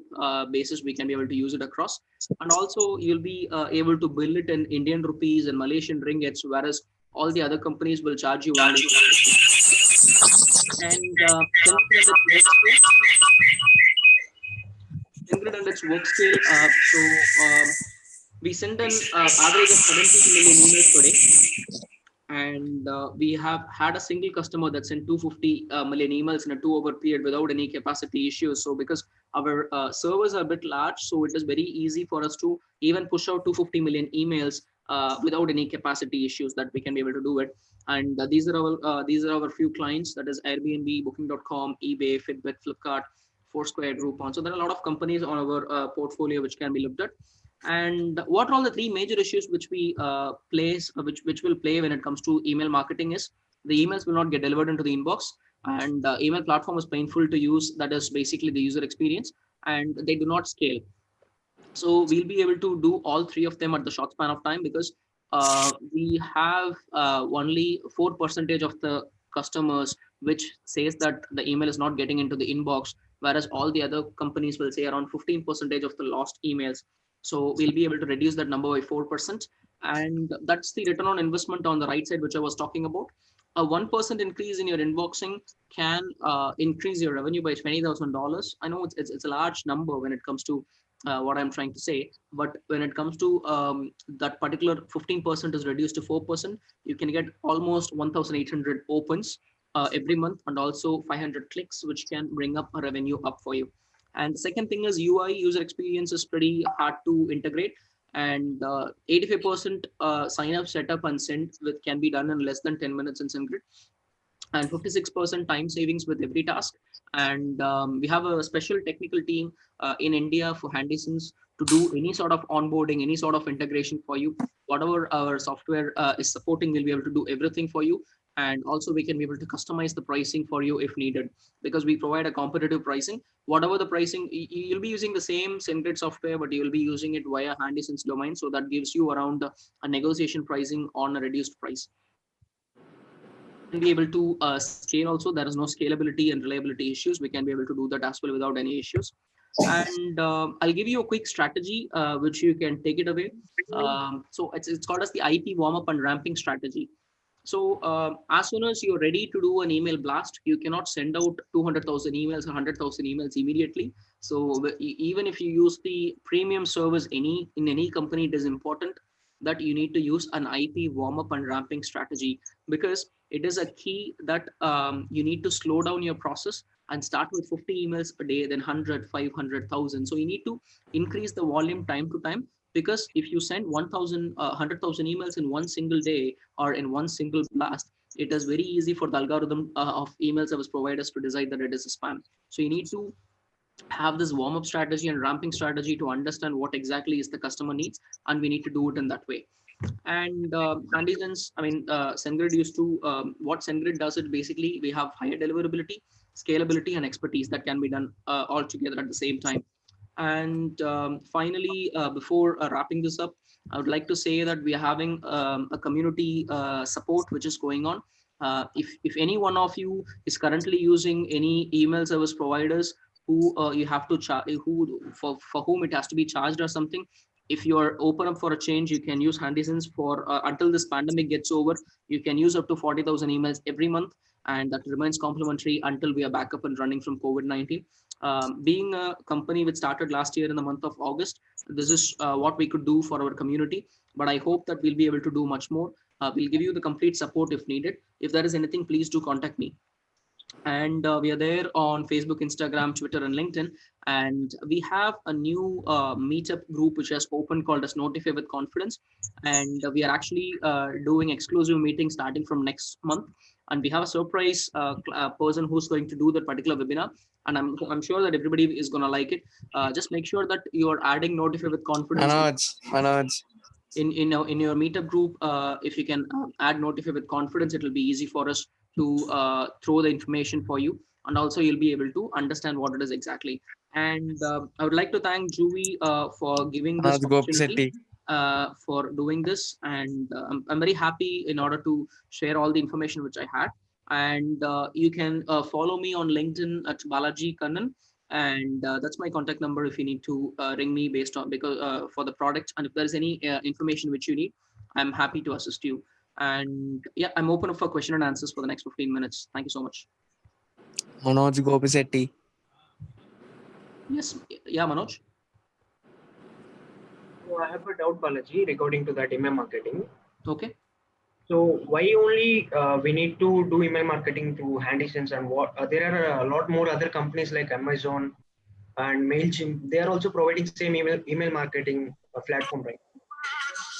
basis we can be able to use it across. And also you'll be able to bill it in Indian rupees and Malaysian ringgits, whereas all the other companies will charge you only. And SendGrid and its work scale. We send an average of 70 million emails per day, and we have had a single customer that sent 250 million emails in a 2-hour period without any capacity issues. So because our servers are a bit large, so it is very easy for us to even push out 250 million emails without any capacity issues, that we can be able to do it. And these are our few clients, that is Airbnb, Booking.com, eBay, Fitbit, Flipkart, Foursquare, Groupon. So there are a lot of companies on our portfolio which can be looked at. And what are all the three major issues which we which will play when it comes to email marketing is the emails will not get delivered into the inbox, and email platform is painful to use. That is basically the user experience, and they do not scale. So we'll be able to do all three of them at the short span of time, because we have only 4% of the customers which says that the email is not getting into the inbox, whereas all the other companies will say around 15% of the lost emails. So we'll be able to reduce that number by 4. And that's the return on investment on the right side, which I was talking about. A 1% increase in your inboxing can increase your revenue by $20,000. I know it's a large number when it comes to what I'm trying to say, but when it comes to that particular 15% is reduced to 4%, you can get almost 1,800 opens every month, and also 500 clicks, which can bring up a revenue up for you. And the second thing is UI, user experience is pretty hard to integrate, and 85% sign up, setup, and send can be done in less than 10 minutes in SendGrid, and 56% time savings with every task. And we have a special technical team in India for HandySends to do any sort of onboarding, any sort of integration for you. Whatever our software is supporting, we'll be able to do everything for you. And also we can be able to customize the pricing for you if needed, because we provide a competitive pricing. Whatever the pricing, you'll be using the same SendGrid software, but you will be using it via HandySends domain. So that gives you around a negotiation pricing on a reduced price. Can be able to scale also. There is no scalability and reliability issues. We can be able to do that as well without any issues. And I'll give you a quick strategy which you can take it away. So it's called as the IP warm-up and ramping strategy. So as soon as you're ready to do an email blast, you cannot send out 200,000 emails or 100,000 emails immediately. So even if you use the premium service in any company, it is important that you need to use an IP warm-up and ramping strategy, because it is a key that you need to slow down your process and start with 50 emails a day, then 100, 500,000. So you need to increase the volume time to time, because if you send 1,000, 100,000 emails in one single day or in one single blast, it is very easy for the algorithm of email service providers to decide that it is a spam. So you need to have this warm-up strategy and ramping strategy to understand what exactly is the customer needs, and we need to do it in that way. And HandySends, SendGrid used to, what SendGrid does it basically, we have higher deliverability, scalability, and expertise that can be done all together at the same time. And finally, before wrapping this up, I would like to say that we are having a community support which is going on. If any one of you is currently using any email service providers who you have to charge, who for whom it has to be charged or something, if you are open up for a change, you can use HandySends for until this pandemic gets over. You can use up to 40,000 emails every month, and that remains complimentary until we are back up and running from COVID-19. Being a company which started last year in the month of August, this is what we could do for our community. But I hope that we'll be able to do much more. We'll give you the complete support if needed. If there is anything, please do contact me. And we are there on Facebook, Instagram, Twitter, and LinkedIn. And we have a new meetup group which has opened called as Notify with Confidence. And we are actually doing exclusive meetings starting from next month. And we have a surprise person who's going to do that particular webinar. And I'm sure that everybody is going to like it. Just make sure that you are adding Notify with Confidence. Manoj. In your meetup group, if you can add Notify with Confidence, it will be easy for us to throw the information for you, and also you'll be able to understand what it is exactly. And I would like to thank GUVi for giving this opportunity, for doing this, and I'm very happy in order to share all the information which I had. And you can follow me on LinkedIn at Balaji Kannan, and that's my contact number if you need to ring me based on for the product, and if there's any information which you need, I'm happy to assist you. And yeah, I'm open up for question and answers for the next 15 minutes. Thank you so much. Manoj Gopisetti. Yes, yeah, Manoj. So I have a doubt, Balaji, regarding to that email marketing. Okay. So why only we need to do email marketing through HandySends, and what there are a lot more other companies like Amazon and MailChimp. They are also providing same email marketing platform, right?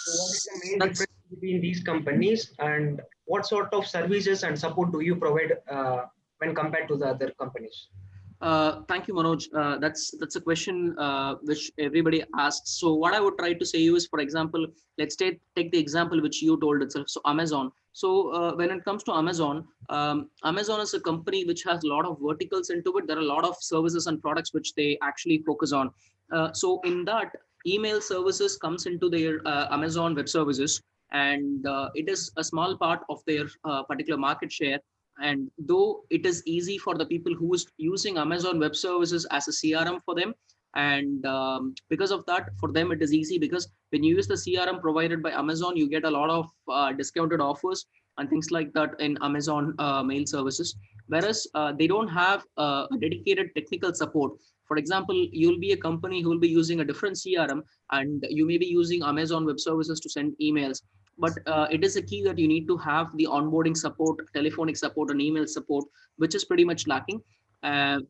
So what is the main difference between these companies, and what sort of services and support do you provide when compared to the other companies? Thank you, Manoj. That's a question which everybody asks. So what I would try to say is, for example, let's take the example which you told itself. So Amazon. So when it comes to Amazon, Amazon is a company which has a lot of verticals into it. There are a lot of services and products which they actually focus on. So in that, email services comes into their Amazon Web Services, and it is a small part of their particular market share. And though it is easy for the people who is using Amazon Web Services as a CRM for them, and because of that, for them it is easy, because when you use the CRM provided by Amazon, you get a lot of discounted offers and things like that in Amazon mail services. Whereas they don't have a dedicated technical support. For example, you'll be a company who will be using a different CRM, and you may be using Amazon Web Services to send emails. But it is a key that you need to have the onboarding support, telephonic support, and email support, which is pretty much lacking. And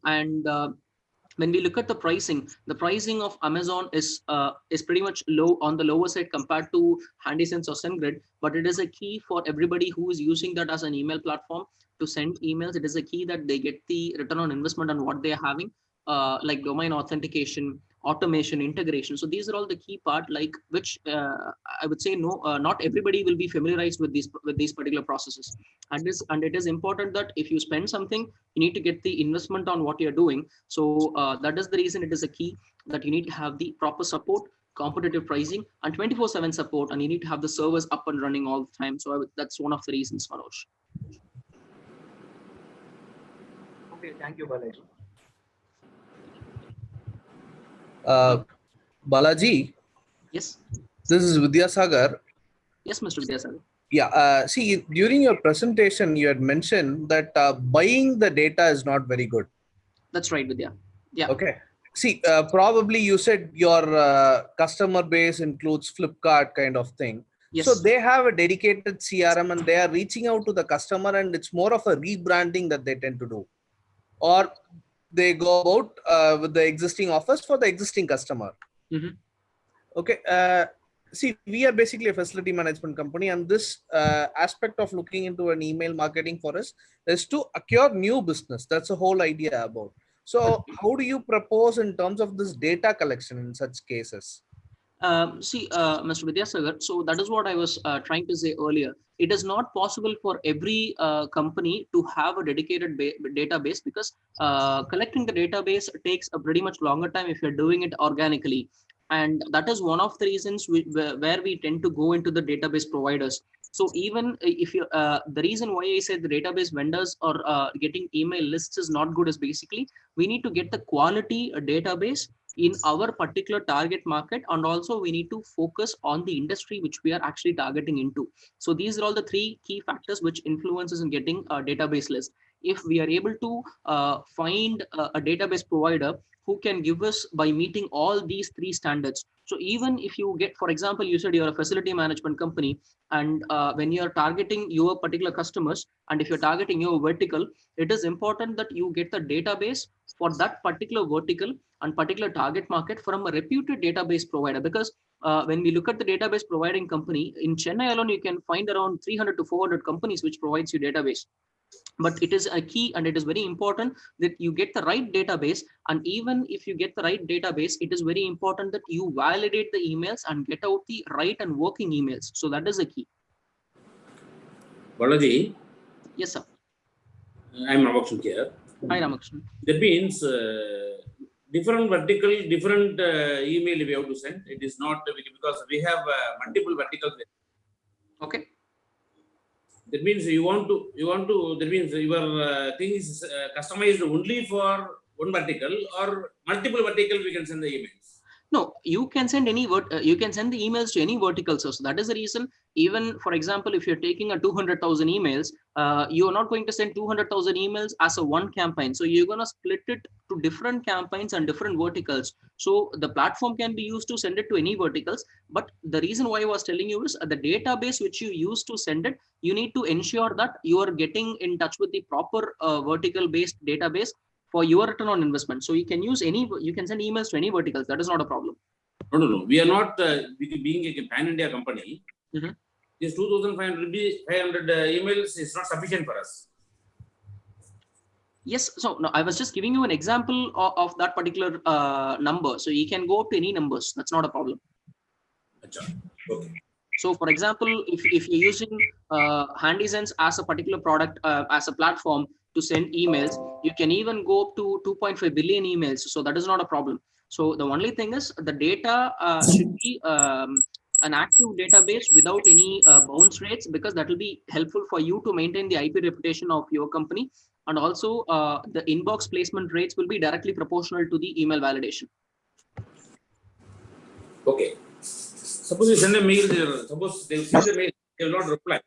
when we look at the pricing of Amazon is pretty much low, on the lower side compared to HandySends or SendGrid. But it is a key for everybody who is using that as an email platform to send emails. It is a key that they get the return on investment on what they are having, like domain authentication, automation, integration. So these are all the key part, like which I would say not everybody will be familiarized with these particular processes. And it is important that if you spend something, you need to get the investment on what you're doing. So that is the reason it is a key that you need to have the proper support, competitive pricing, and 24/7 support, and you need to have the servers up and running all the time. So that's one of the reasons, Manoj. Okay, thank you, Balaji. Balaji, Yes. this is Vidyasagar. Yes, Mr. Vidyasagar. Yeah, see, during your presentation, you had mentioned that buying the data is not very good. That's right, Vidya. Yeah. Okay. See, probably you said your customer base includes Flipkart kind of thing. Yes. So they have a dedicated CRM and they are reaching out to the customer, and it's more of a rebranding that they tend to do. Or they go about with the existing offers for the existing customer. Mm-hmm. Okay. See, we are basically a facility management company, and this aspect of looking into an email marketing for us is to acquire new business. That's the whole idea about. So how do you propose in terms of this data collection in such cases? Mr. Vidyasagar, so that is what I was trying to say earlier. It is not possible for every company to have a dedicated database, because collecting the database takes a pretty much longer time if you're doing it organically. And that is one of the reasons where we tend to go into the database providers. So even if you, the reason why I said the database vendors or getting email lists is not good is basically we need to get the quality database in our particular target market, and also we need to focus on the industry which we are actually targeting into. So these are all the three key factors which influences in getting a database list. If we are able to find a database provider who can give us by meeting all these three standards. So even if you get, for example, you said you're a facility management company, and when you're targeting your particular customers, and if you're targeting your vertical, it is important that you get the database for that particular vertical and particular target market from a reputed database provider. Because when we look at the database providing company in Chennai alone, you can find around 300 to 400 companies which provides you database. But it is a key and it is very important that you get the right database. And even if you get the right database, it is very important that you validate the emails and get out the right and working emails. So that is the key. Balaji, Yes, sir. I'm Ramakrishnan here. Hi, Ramakrishnan. That means different vertical, different email we have to send. It is not because we have multiple verticals. Okay. That means you want to. That means your thing is customized only for one vertical or multiple vertical. We can send the emails. No, you can send any you can send the emails to any vertical. So that is the reason. Even for example, if you're taking a 200,000 emails, you are not going to send 200,000 emails as a one campaign. So you're going to split it to different campaigns and different verticals. So the platform can be used to send it to any verticals. But the reason why I was telling you is the database which you use to send it, you need to ensure that you are getting in touch with the proper vertical based database for your return on investment. So you can use any, you can send emails to any verticals. That is not a problem. No. We are not being a pan-India company. Mm-hmm. This 2,500 emails is not sufficient for us. Yes. So no, I was just giving you an example of that particular number. So you can go up to any numbers. That's not a problem. Okay. So for example, if you're using HandySends as a particular product, as a platform to send emails, you can even go up to 2.5 billion emails. So that is not a problem. So the only thing is the data should be an active database without any bounce rates, because that will be helpful for you to maintain the IP reputation of your company. And also the inbox placement rates will be directly proportional to the email validation. Okay. Suppose you send a mail there, suppose they see the mail, they will not reply.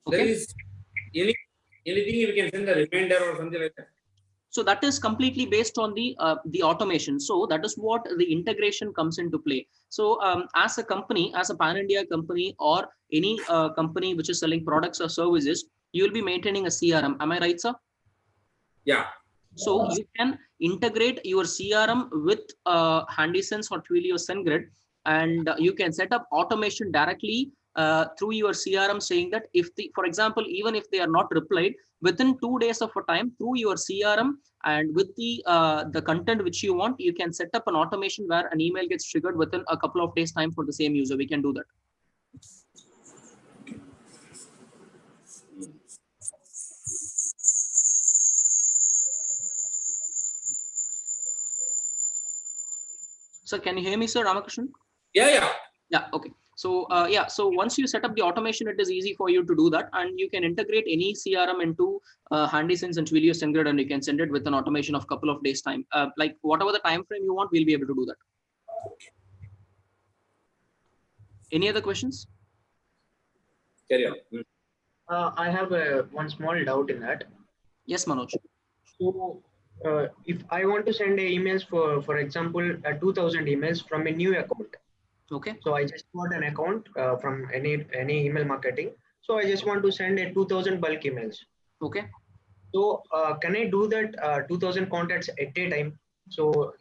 Okay. There is anything you can send a reminder or something like that. So that is completely based on the automation. So that is what the integration comes into play. So as a company, as a pan-India company or any company which is selling products or services, you will be maintaining a CRM. Am I right, sir? Yeah. So you can integrate your CRM with HandySends or Twilio SendGrid, and you can set up automation directly through your CRM, saying that if the, for example, even if they are not replied within 2 days of a time through your CRM and with the content which you want, you can set up an automation where an email gets triggered within a couple of days time for the same user. We can do that. So can you hear me, sir, Ramakrishnan? Yeah. Okay. So so once you set up the automation, it is easy for you to do that, and you can integrate any CRM into HandySends and Twilio SendGrid, and you can send it with an automation of couple of days time. Like whatever the time frame you want, we'll be able to do that. Any other questions? Carry on. I have one small doubt in that. Yes, Manoj. So if I want to send emails for example, 2,000 emails from a new account. Okay. So I just got an account from any email marketing. So I just want to send a 2,000 bulk emails. Okay. So can I do that 2,000 contacts at a time? So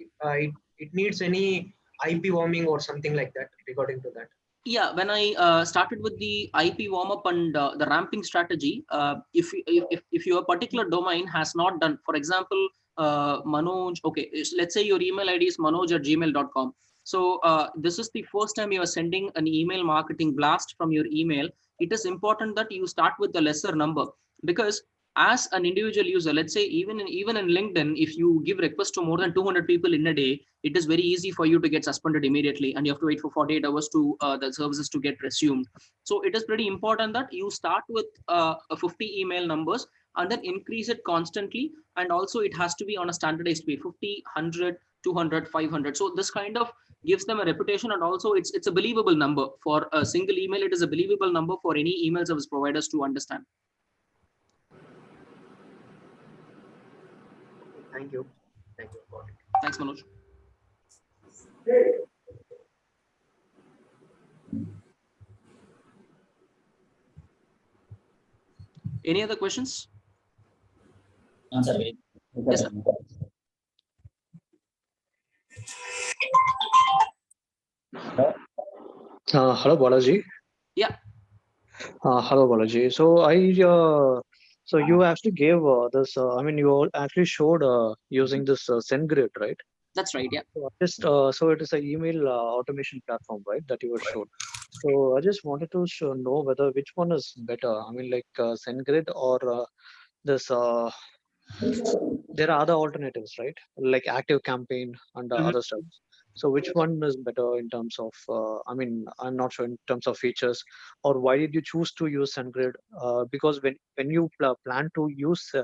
it needs any IP warming or something like that regarding to that? Yeah, when I started with the IP warm up and the ramping strategy, if your particular domain has not done, for example, Manoj, okay, let's say your email ID is manoj@gmail.com. So this is the first time you are sending an email marketing blast from your email. It is important that you start with a lesser number, because as an individual user, let's say even in LinkedIn, if you give requests to more than 200 people in a day, it is very easy for you to get suspended immediately, and you have to wait for 48 hours to the services to get resumed. So it is pretty important that you start with 50 email numbers and then increase it constantly. And also it has to be on a standardized way, 50, 100, 200, 500. So this kind of gives them a reputation, and also it's a believable number for a single email. It is a believable number for any email service providers to understand. Thank you. Thank you. Thanks, Manoj. Any other questions? Yes, sir. Hello, Balaji. Yeah. Hello, Balaji. So you actually gave this. I mean, you all actually showed using this SendGrid, right? That's right. Yeah. So it is an email automation platform, right? That you were showed. So I just wanted to know whether which one is better. I mean, like SendGrid or this. There are other alternatives, right? Like Active Campaign and other stuff. So which one is better in terms of, I mean, I'm not sure in terms of features, or why did you choose to use SendGrid? Because when you plan to use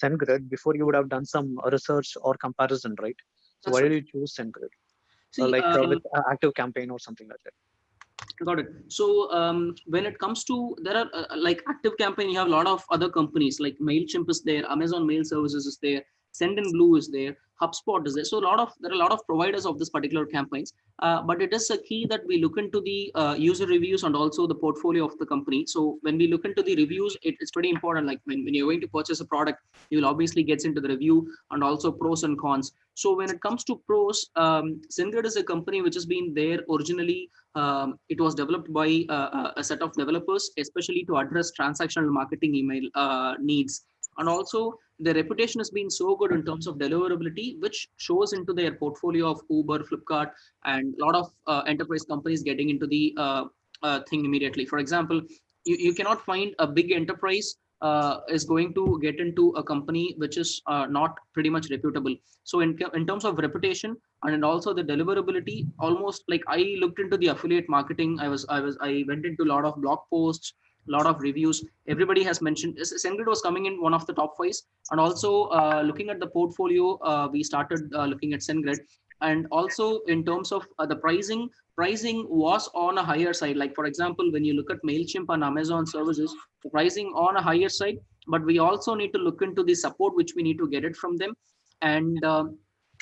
SendGrid, before you would have done some research or comparison, right? So That's why right. did you choose SendGrid? See, With Active Campaign or something like that? Got it. So when it comes to, there are like Active Campaign, you have a lot of other companies like MailChimp is there, Amazon Mail Services is there, Sendinblue is there, HubSpot is there. So there are a lot of providers of this particular campaigns, but it is a key that we look into the user reviews and also the portfolio of the company. So when we look into the reviews, it's pretty important. Like when you're going to purchase a product, you will obviously get into the review and also pros and cons. So when it comes to pros, SendGrid is a company which has been there originally. It was developed by a set of developers, especially to address transactional marketing email needs. And also the reputation has been so good in terms of deliverability, which shows into their portfolio of Uber, Flipkart, and a lot of enterprise companies getting into the thing immediately. For example, you cannot find a big enterprise is going to get into a company which is not pretty much reputable. So in terms of reputation and also the deliverability, almost like I looked into the affiliate marketing. I went into a lot of blog posts, a lot of reviews. Everybody has mentioned SendGrid was coming in one of the top 5. And also looking at the portfolio, we started looking at SendGrid. And also in terms of the pricing was on a higher side. Like for example, when you look at MailChimp and Amazon services, the pricing on a higher side, but we also need to look into the support which we need to get it from them. And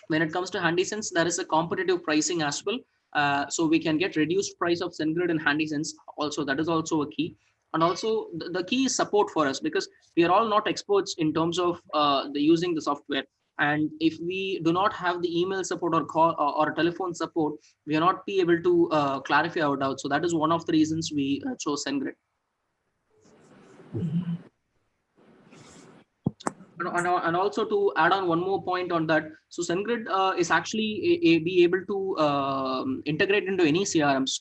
when it comes to HandySends, there is a competitive pricing as well. So we can get reduced price of SendGrid and HandySends also. That is also a key. And also the key is support for us, because we are all not experts in terms of the using the software. And if we do not have the email support or call or telephone support, we are not be able to clarify our doubts. So that is one of the reasons we chose SendGrid. And also to add on one more point on that, so SendGrid is actually be able to integrate into any CRMs,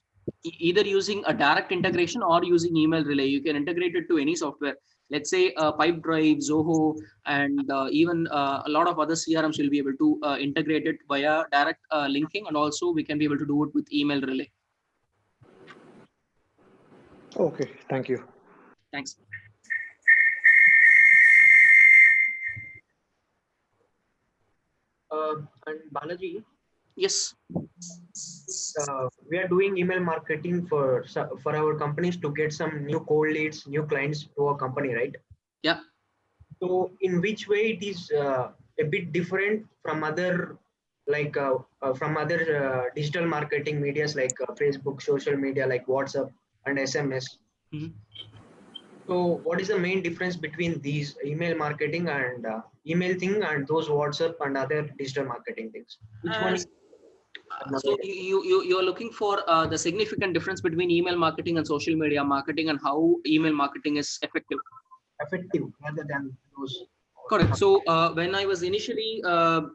either using a direct integration or using email relay. You can integrate it to any software. Let's say Pipedrive, Zoho, and even a lot of other CRMs will be able to integrate it via direct linking, and also we can be able to do it with email relay. Okay, thank you. Thanks. And Balaji, yes, we are doing email marketing for our companies to get some new cold leads, new clients to our company, right? Yeah. So in which way it is a bit different from other, like from other digital marketing medias like Facebook, social media like WhatsApp and SMS. So what is the main difference between these email marketing and email thing and those WhatsApp and other digital marketing things? Which one is? So you're looking for the significant difference between email marketing and social media marketing, and how email marketing is effective Rather than those. Correct. So when I was initially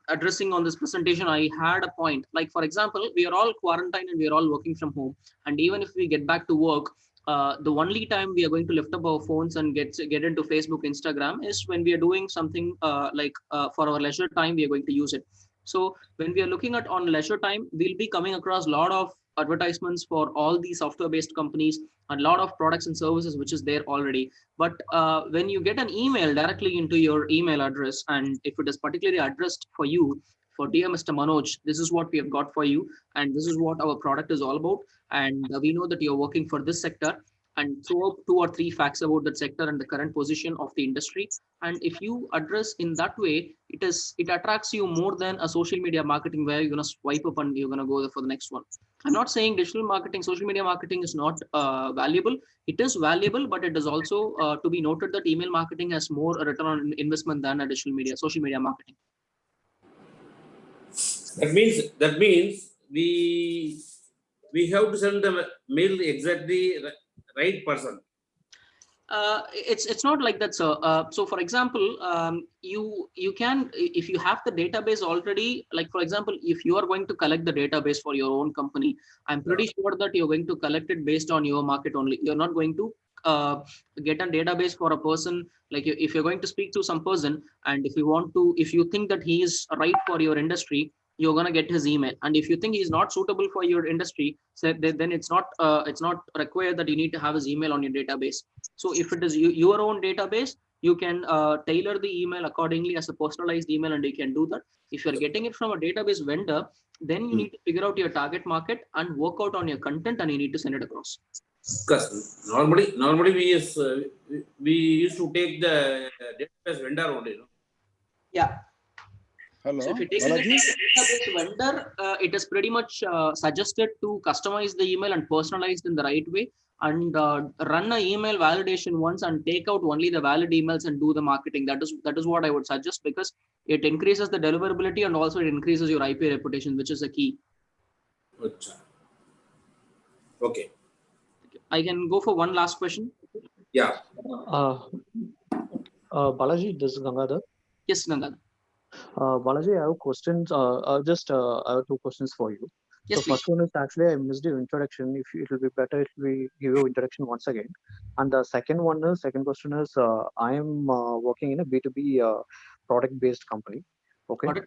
addressing on this presentation, I had a point. Like for example, we are all quarantined and we are all working from home. And even if we get back to work, The only time we are going to lift up our phones and get into Facebook, Instagram is when we are doing something for our leisure time, we are going to use it. So when we are looking at on leisure time, we'll be coming across a lot of advertisements for all these software-based companies and a lot of products and services which is there already. But when you get an email directly into your email address, and if it is particularly addressed for you, for dear Mr. Manoj, this is what we have got for you, and this is what our product is all about, and we know that you're working for this sector, and throw up 2 or 3 facts about that sector and the current position of the industry. And if you address in that way, it attracts you more than a social media marketing where you're going to swipe up and you're going to go there for the next one. I'm not saying digital marketing, social media marketing is not valuable. It is valuable, but it is also to be noted that email marketing has more return on investment than a digital media, social media marketing. That means we have to send the mail exactly right person. It's not like that, sir. So for example, you can, if you have the database already, like for example, if you are going to collect the database for your own company, I'm pretty sure that you're going to collect it based on your market only. You're not going to get a database for a person. Like if you're going to speak to some person, and if you think that he is right for your industry, you're going to get his email. And if you think he's not suitable for your industry, so then it's not required that you need to have his email on your database. So if it is your own database, you can tailor the email accordingly as a personalized email, and you can do that. If you're getting it from a database vendor, then you need to figure out your target market and work out on your content, and you need to send it across. Because normally we used to take the database vendor only. No? Yeah. Hello, So if you take a database vendor, it is pretty much suggested to customize the email and personalize in the right way, and run an email validation once and take out only the valid emails and do the marketing. That is what I would suggest, because it increases the deliverability and also it increases your IP reputation, which is a key. Okay. I can go for one last question. Yeah. Balaji, this is Gangadhar. Yes, Gangadhar. Balaji, I have questions. I have 2 questions for you. Yes, so first one is actually I missed your introduction. If it will be better if we give you introduction once again. And the second question is I am working in a B2B product based company. Okay.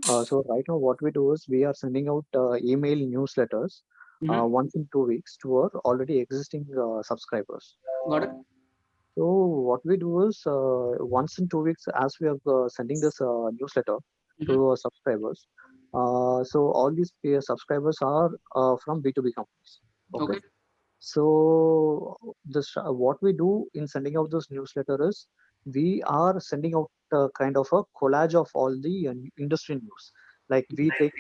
So right now what we do is we are sending out email newsletters once in 2 weeks to our already existing subscribers. Got it. So what we do is once in 2 weeks, as we are sending this newsletter to our subscribers. So all these subscribers are from B2B companies. Okay. So this what we do in sending out this newsletter is we are sending out kind of a collage of all the industry news. Like we take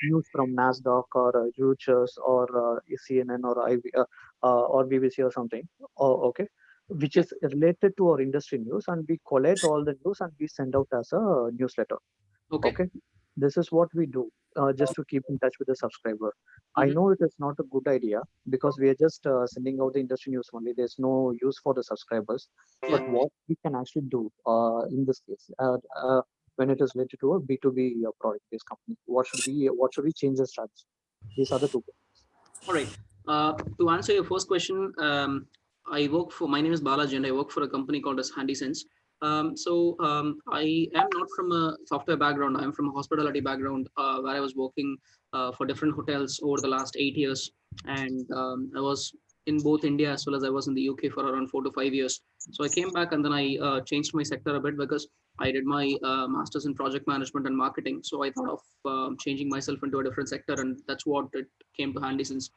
news from NASDAQ or Reuters or CNN or BBC or something. Okay. Which is related to our industry news, and we collate all the news and we send out as a newsletter. Okay. This is what we do just to keep in touch with the subscriber. I know it is not a good idea because we are just sending out the industry news only. There's no use for the subscribers. But what we can actually do in this case, when it is related to a B2B product-based company, what should we change the strategy? These are the 2 questions. All right. To answer your first question, my name is Balaji and I work for a company called as HandySends. I am not from a software background. I'm from a hospitality background where I was working for different hotels over the last 8 years. And I was in both India as well as I was in the UK for around 4 to 5 years. So I came back and then I changed my sector a bit because I did my master's in project management and marketing. So I thought of changing myself into a different sector, and that's what it came to HandySends.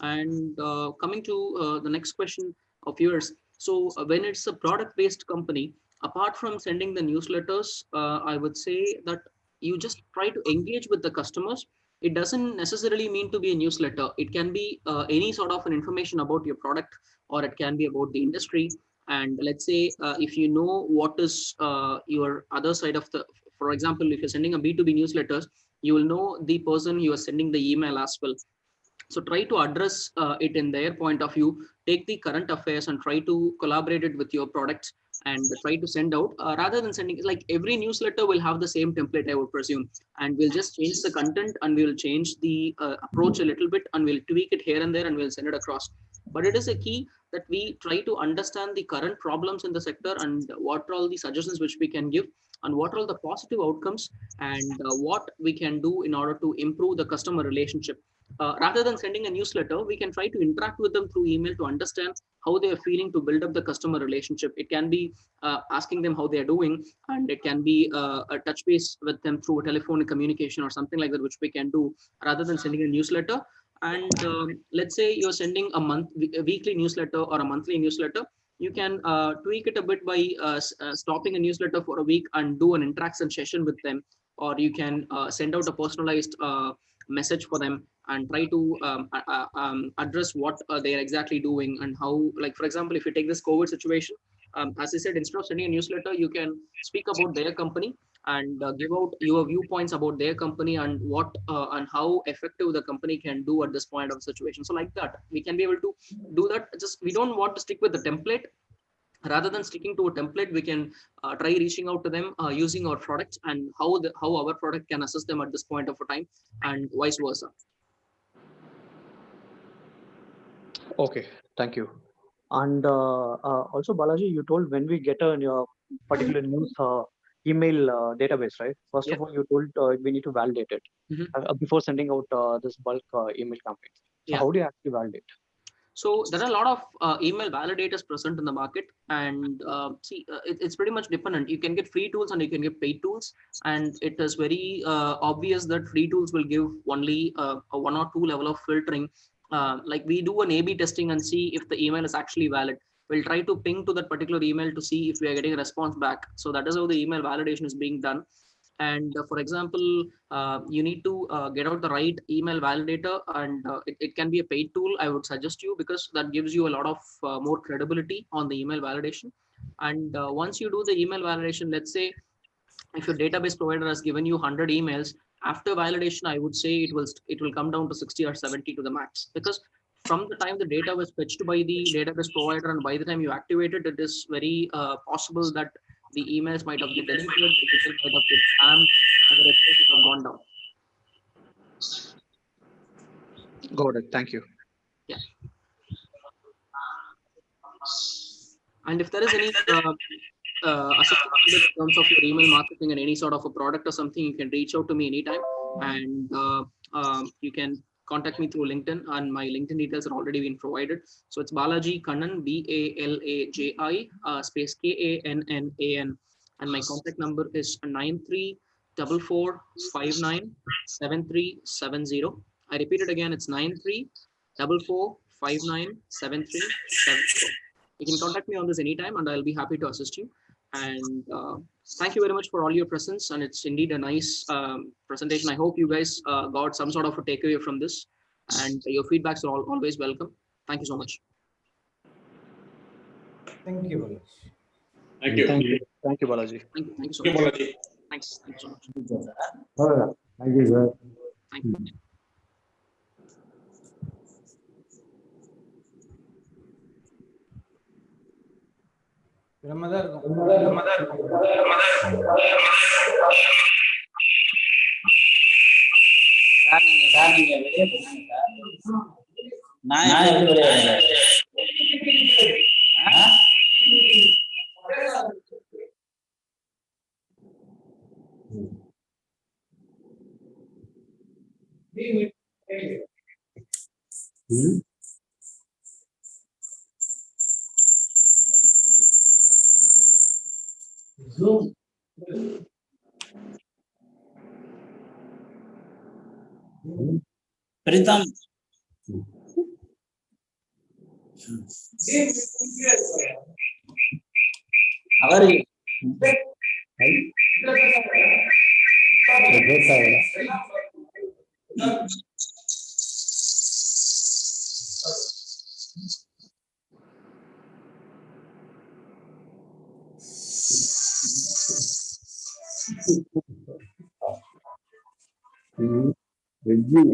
And coming to the next question of yours. So when it's a product-based company, apart from sending the newsletters, I would say that you just try to engage with the customers. It doesn't necessarily mean to be a newsletter. It can be any sort of an information about your product, or it can be about the industry. And let's say if you know what is your other side of the, for example, if you're sending a B2B newsletters, you will know the person you are sending the email as well. So try to address it in their point of view, take the current affairs and try to collaborate it with your products and try to send out rather than sending, like every newsletter will have the same template, I would presume, and we'll just change the content and we'll change the approach a little bit and we'll tweak it here and there and we'll send it across. but it is a key that we try to understand the current problems in the sector and what are all the suggestions which we can give and what are all the positive outcomes and what we can do in order to improve the customer relationship. Rather than sending a newsletter, we can try to interact with them through email to understand how they are feeling, to build up the customer relationship. It can be asking them how they are doing, and it can be a touch base with them through a telephonic communication or something like that, which we can do rather than sending a newsletter. And let's say you're sending a weekly newsletter or a monthly newsletter, you can tweak it a bit by stopping a newsletter for a week and do an interaction session with them, or you can send out a personalized message for them and try to address what they are exactly doing and how, like for example, if you take this COVID situation, as I said, instead of sending a newsletter, you can speak about their company and give out your viewpoints about their company and what and how effective the company can do at this point of the situation. So like that, we can be able to do that. Just we don't want to stick with the template. Rather than sticking to a template, we can try reaching out to them using our products and how our product can assist them at this point of a time and vice versa. Okay, thank you. And also, Balaji, you told when we get a particular news email database, right? First of all, you told we need to validate it before sending out this bulk email campaigns. So how do you actually validate? So there are a lot of email validators present in the market, and it's pretty much dependent. You can get free tools and you can get paid tools, and it is very obvious that free tools will give only a 1 or 2 level of filtering. Like we do an A/B testing and see if the email is actually valid. We'll try to ping to that particular email to see if we are getting a response back. So that is how the email validation is being done. And for example, you need to get out the right email validator, and it can be a paid tool. I would suggest you, because that gives you a lot of more credibility on the email validation. And once you do the email validation, let's say if your database provider has given you 100 emails, after validation, I would say it will come down to 60 or 70 to the max, because from the time the data was fetched by the database provider and by the time you activate it, it is very possible that the emails might have been deleted, the emails might have been spammed, and the replies have gone down. Got it. Thank you. Yeah. And if there is any assistance in terms of your email marketing and any sort of a product or something, you can reach out to me anytime, and you can contact me through LinkedIn, and my LinkedIn details are already been provided. So it's Balaji Kannan, Balaji space Kannan, and my contact number is 9344597370. I repeat it again, it's 9344597370. You can contact me on this anytime, and I'll be happy to assist you. And thank you very much for all your presence. And it's indeed a nice presentation. I hope you guys got some sort of a takeaway from this, and your feedbacks are always welcome. Thank you so much. Thank you, Balaji. Thank you. Thank you. Thank you, Balaji. Thank you so Thank you, much. Balaji. Thanks so much. Thank you, sir. Thank you. Pritam. How are you? Veggie,